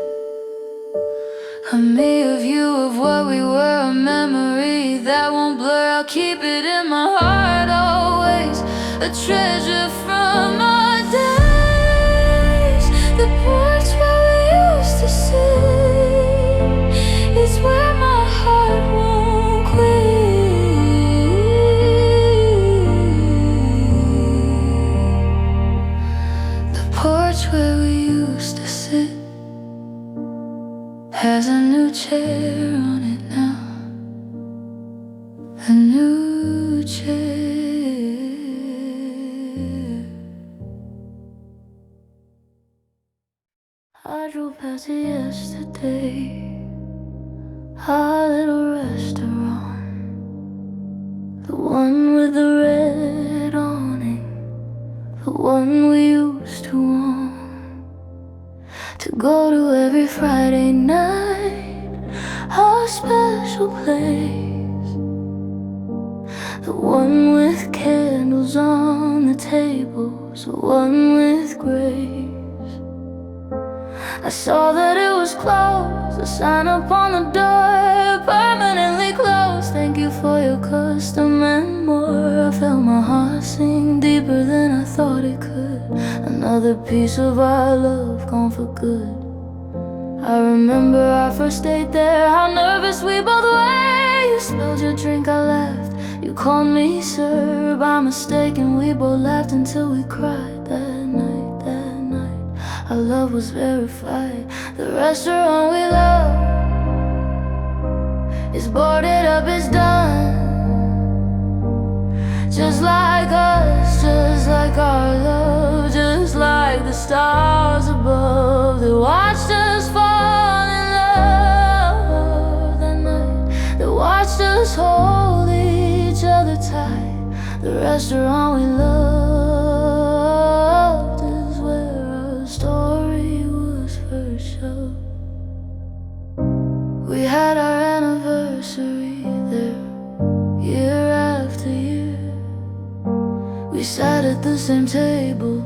of me, of you, of what we were. A memory that won't blur. I'll keep it in my heart always, a treasure from our days. The porch where we used to sit is where my heart won't quit. The porch where we used to sit has a new chair on it now, a new chair. I drove past it yesterday, our little restaurant, the one with the red awning, the one we used to want to go to every Friday night, our special place, the one with candles on the tables, the one with grace. I saw that it was closed, a sign up on the door, permanently closed. Thank you for your custom and more. I felt my heart sink deeper than I thought it could. Another piece of our love gone for good. I remember our first date there, how nervous we both were. You spilled your drink, I laughed. You called me sir by mistake, and we both laughed until we cried that night. Our love was verified. The restaurant we love is boarded up, it's done. Just like us, just like our love, just like the stars above that watched us fall in love that night, that watched us hold each other tight. The restaurant we loved is where our story was first shown. We had our anniversary there, year after year. We sat at the same table,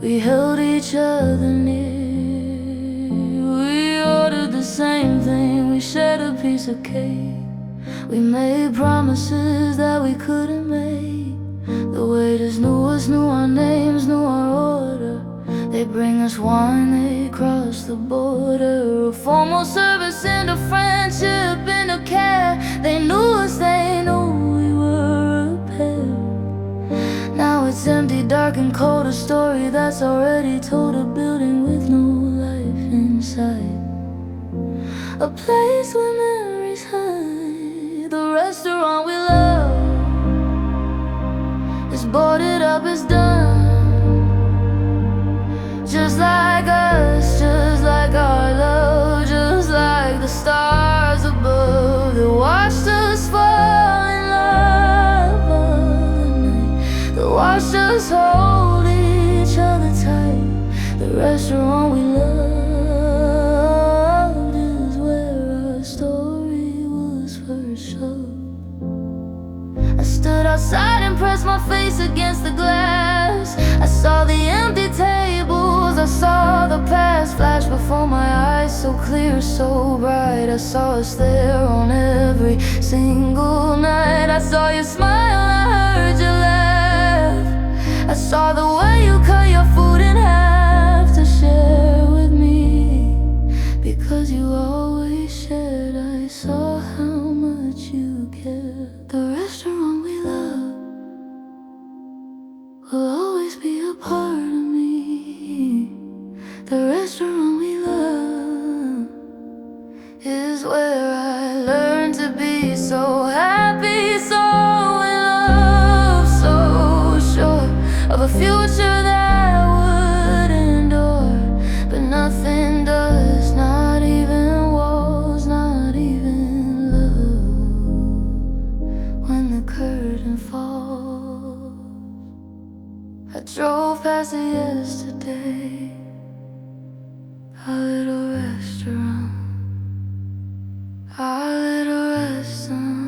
we held each other near. We ordered the same thing, we shared a piece of cake. We made promises that we couldn't make. The waiters knew us, knew our names, knew our order. They bring us wine, they cross the border. A formal service into friendship, into care. They knew us, they knew we were a pair. Now it's empty, dark and cold, a story that's already told. A building with no life inside, a place where memories hide. The restaurant we love is boarded up, it's done. Just like us, just like our love, just like the stars above that watched us fall in love all the night, that watched us hold each other tight. The restaurant we loved is where our story was first shown. I stood outside and pressed my face against the glass. I saw the empty tables, I saw the past flash before my eyes, so clear, so bright. I saw us there on every single night. I saw you smile, I heard you laugh. I saw the way you cut your food in half to share with me, because you always shared. I saw how much you cared. The restaurant we love will always be a part of me. The restaurant we love is where I learned to be so happy, so in love, so sure of a future that would endure. But nothing does, not even walls, not even love, when the curtain falls. I drove past it yesterday, a little restaurant, a little restaurant.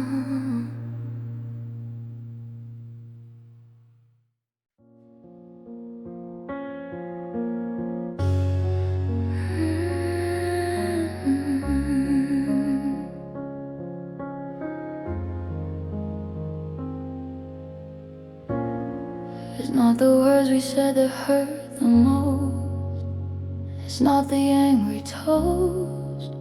It's not the words we said that hurt the most. It's not the angry toast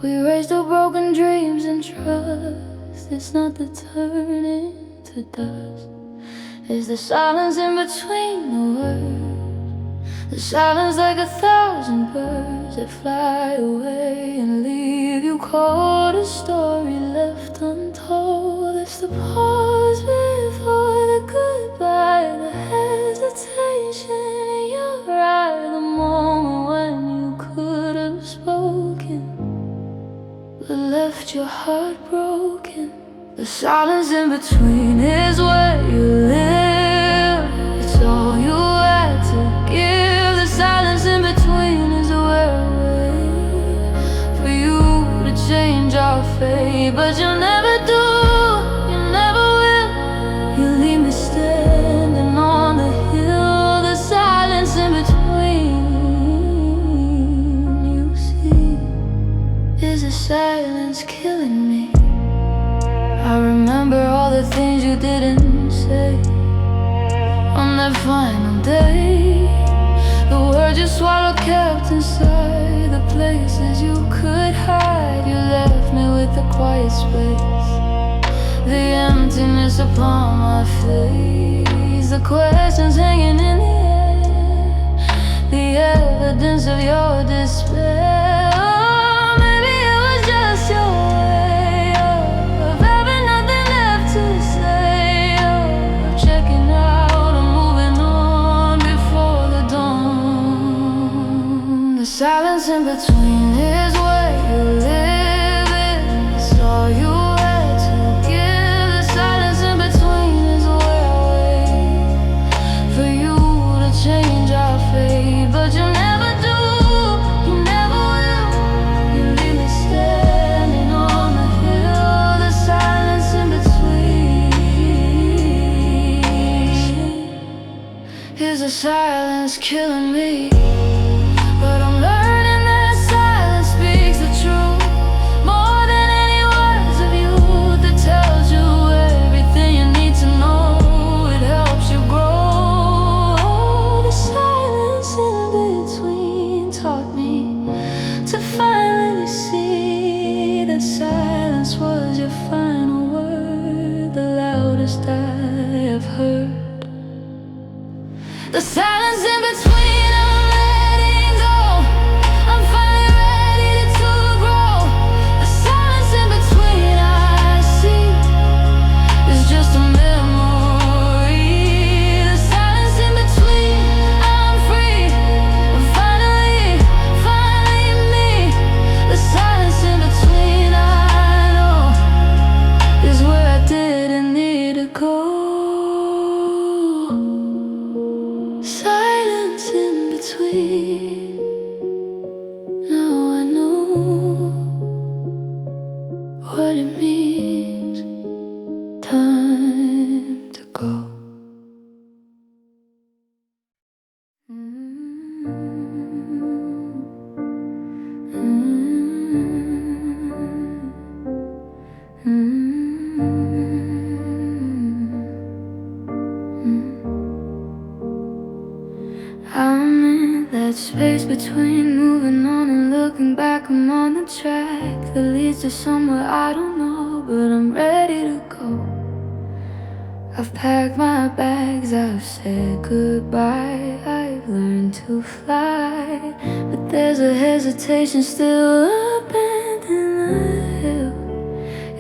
we raised our broken dreams and trust. It's not the turning to dust. It's the silence in between the words. The silence like 1,000 birds that fly away and leave you cold. A story left untold. It's the pause before the goodbye, the hesitation in your eye, the moment when you could have spoken but left your heart broken. The silence in between is where you live. It's all you had to give. The silence in between is where I wait for you to change our fate. But you'll never do, you never will. You leave me standing on the hill. The silence in between, you see, is a silence killing me. I remember all the things you didn't say on that final day. The words you swallowed kept inside, the places you could hide. You left me with a quiet space, the emptiness upon my face, the questions hanging in the air, the evidence of your despair. Oh, maybe it was just your way of having nothing left to say, of checking out or moving on before the dawn. The silence in between is where you live. It's all you had to give. The silence in between is where I wait for you to change our fate. But you'll never do, you never will. You leave me standing on the hill. The silence in between is a silence killing me. But I'm learning that silence speaks the truth, more than any words of youth. It tells you everything you need to know. It helps you grow. The silence in between taught me to finally see that silence was your final word, the loudest I have heard. The silence in between, I'm letting go. I'm finally ready to grow. The silence in between, I see, is just a memory. The silence in between, I'm free. I'm finally me. The silence in between, I know, is where I didn't need to go. Silence in between. Now I know what it means. Time to go. I'm in that space between moving on and looking back. I'm on the track that leads to somewhere I don't know, but I'm ready to go. I've packed my bags, I've said goodbye. I've learned to fly, but there's a hesitation still up and in the hill.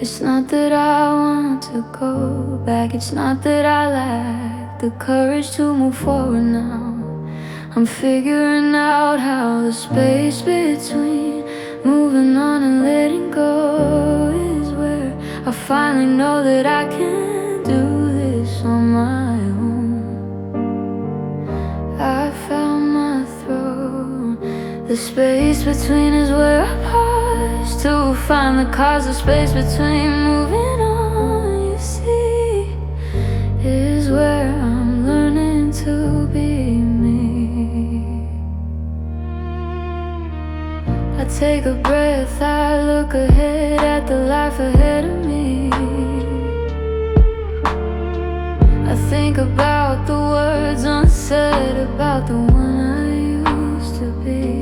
It's not that I want to go back, it's not that I lack the courage to move forward now. I'm figuring out how the space between moving on and letting go is where I finally know that I can do this on my own. The space between is where I pause to find the cause. The space between moving on, you see, is where I'm learning to be me. I take a breath, I look ahead at the life ahead of me. I think about the words unsaid about the one I used to be.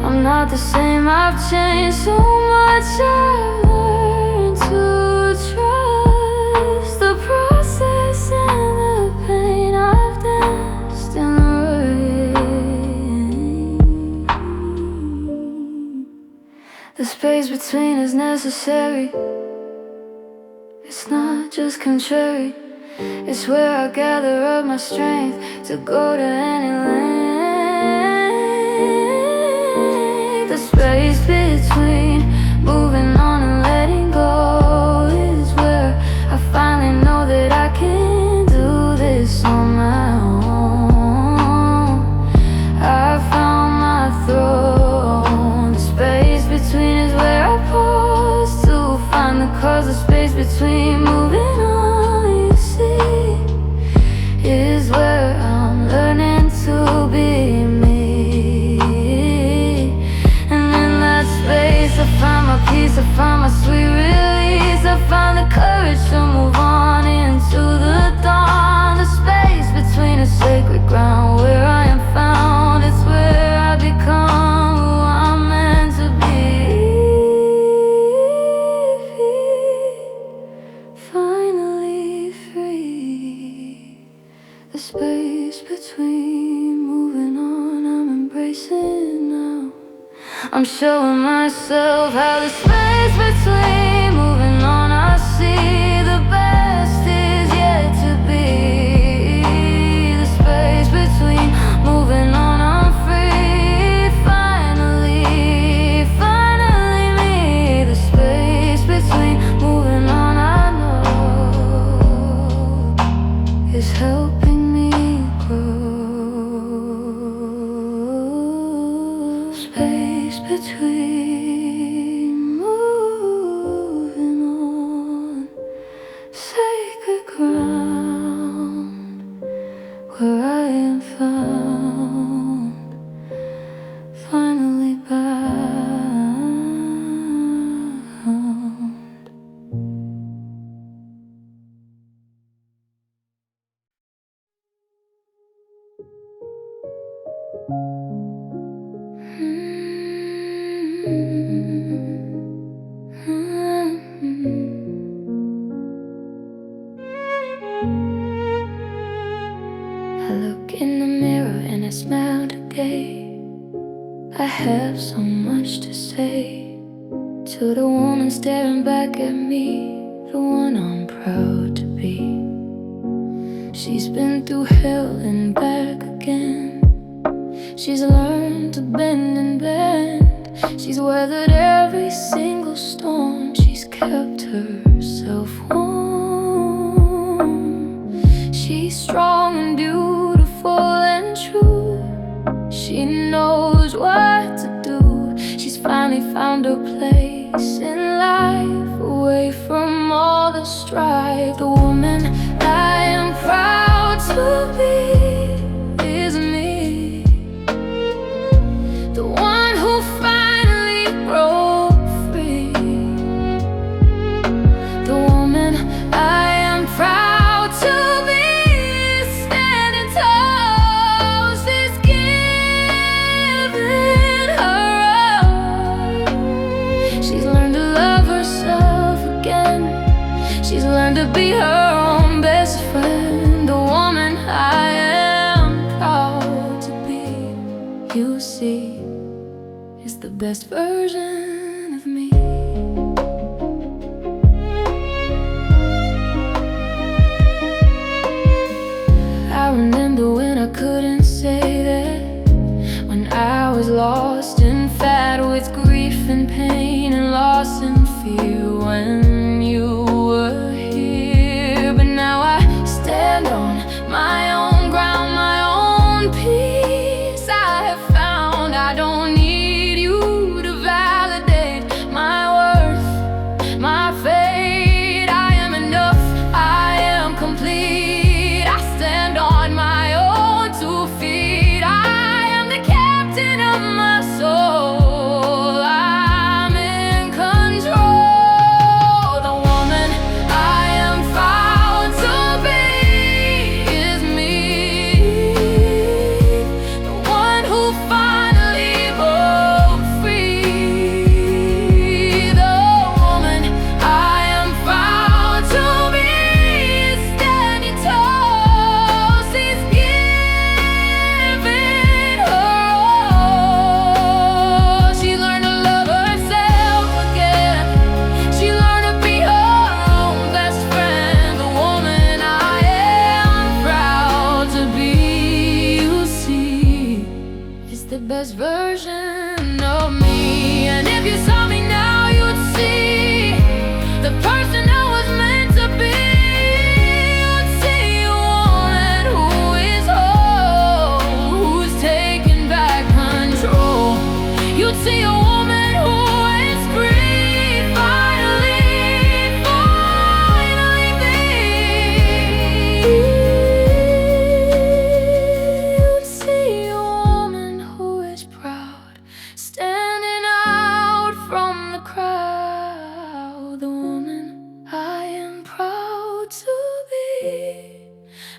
I'm not the same, I've changed so much. I've learned to trust the process and the pain. I've danced in the rain. The space between is necessary. It's not just contrary. It's where I gather up my strength to go to any length. The space between moving on and letting go is where I finally know that I can do this on my own. I found my throne. The space between is where I pause to find the cause. The space between moving on, you see, is where I'm learning to be me. And in that space I find my peace, I find my sweet release. I find the courage to move on into the dawn. The space between is sacred ground where I am found. It's where I become who I'm meant to be. Finally free. The space between moving on, I'm embracing now. I'm showing myself how the space between moving on, I see the best is yet to be. The space between moving on, I'm free. Finally, finally me. The space between moving on, I know, is helping me grow. Space between moving on, sacred ground where I am found. Finally bound. I look in the mirror and I smile today. I have so much to say to the woman staring back at me, the one I'm proud to be. She's been through hell and back again. She's learned to bend and bend. She's weathered every single storm. She's kept herself warm. She's strong and beautiful and true. She knows what to do. She's finally found her place in life, away from all the strife. The woman I am proud to be is me, the one who finally broke free. The woman I am proud to be is standing tall. She's giving her all. She's learned to love herself again. She's learned to be her own best friend. The woman I am proud to be, you see, is the best version of me. I remember when I couldn't say that, when I was lost and fat with grief and pain and loss and fear. When you were here, but now I stand on my own ground, my own peace. I have found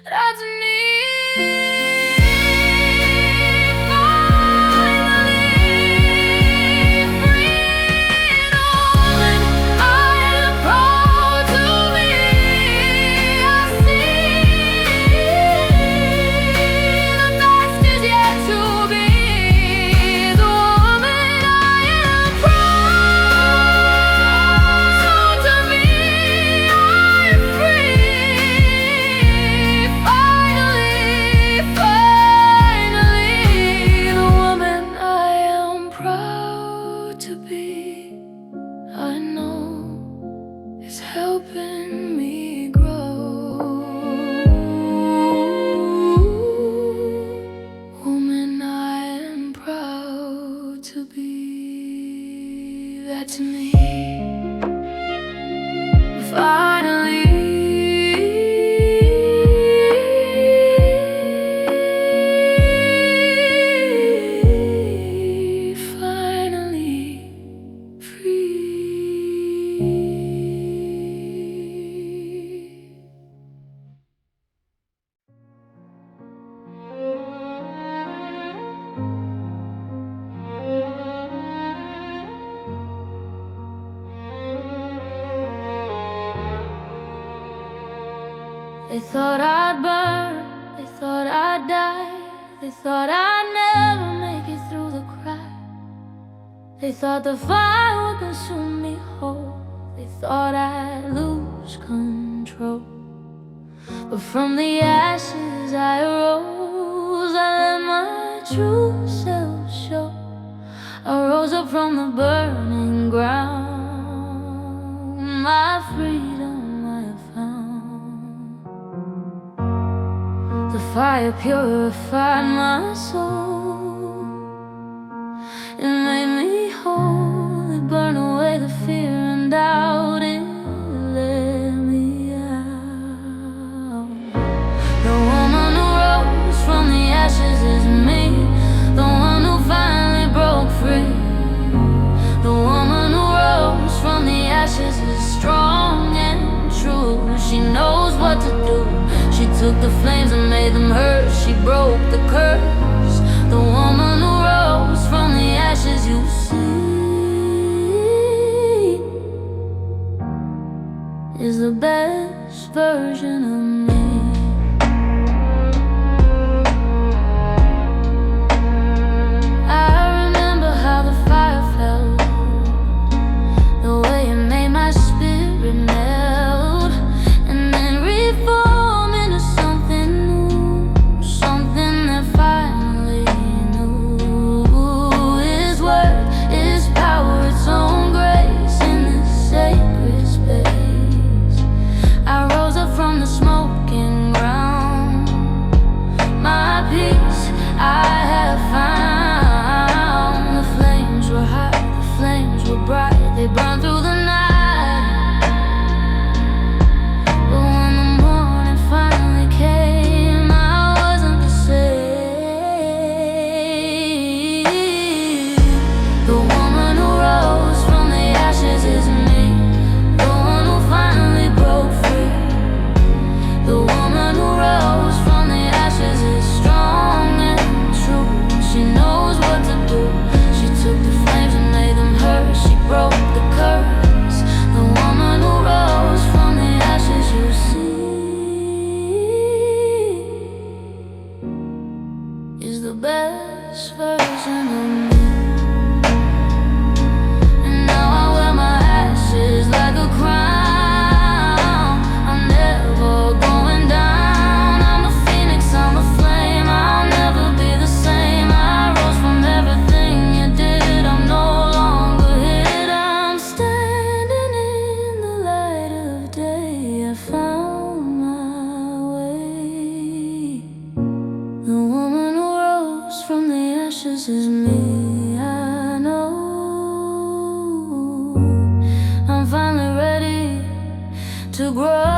That's me. I know it's helping me grow. Woman, I am proud to be. That's me. Finally. They thought I'd burn, they thought I'd die, they thought I'd never make it through the crack. They thought the fire would consume me whole, they thought I'd lose control. But from the ashes I arose, I let my true self show. I rose up from the burning ground, my freedom I have found. The fire purified my soul, it made me whole, it burned away the fear and doubt, it let me out. The woman who rose from the ashes is me, the one who finally broke free. The woman who rose from the ashes is strong and true. She knows what to do. She took the flames and made them hers. She broke the curse. The woman who rose from the ashes, you see, is the best version of me. They burned through the night, but when the morning finally came, I wasn't the same. The woman who rose from the ashes is me, the one who finally broke free. The woman who rose from the ashes is strong and true. She knows what to do. She took the flames and made them hers. She broke the curse. The woman who rose from the ashes, you see, is the best version of me. And now I wear my ashes like a crown. I'm never going down. I'm a phoenix, I'm a flame. I'll never be the same. I rose from everything you did. I'm no longer hid. I'm standing in the light of day. I found my way. The woman who rose from the ashes is me. I know I'm finally ready to grow.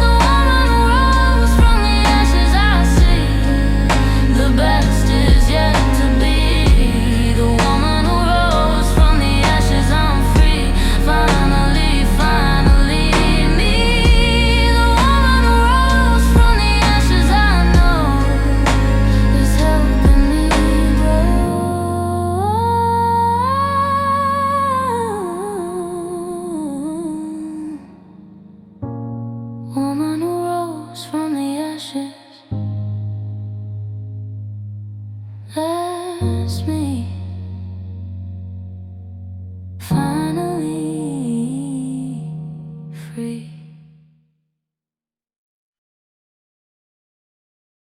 The woman who rose from the ashes, I see, the best is yet to be. The woman who rose from the ashes, I'm free. Finally, finally, from the ashes.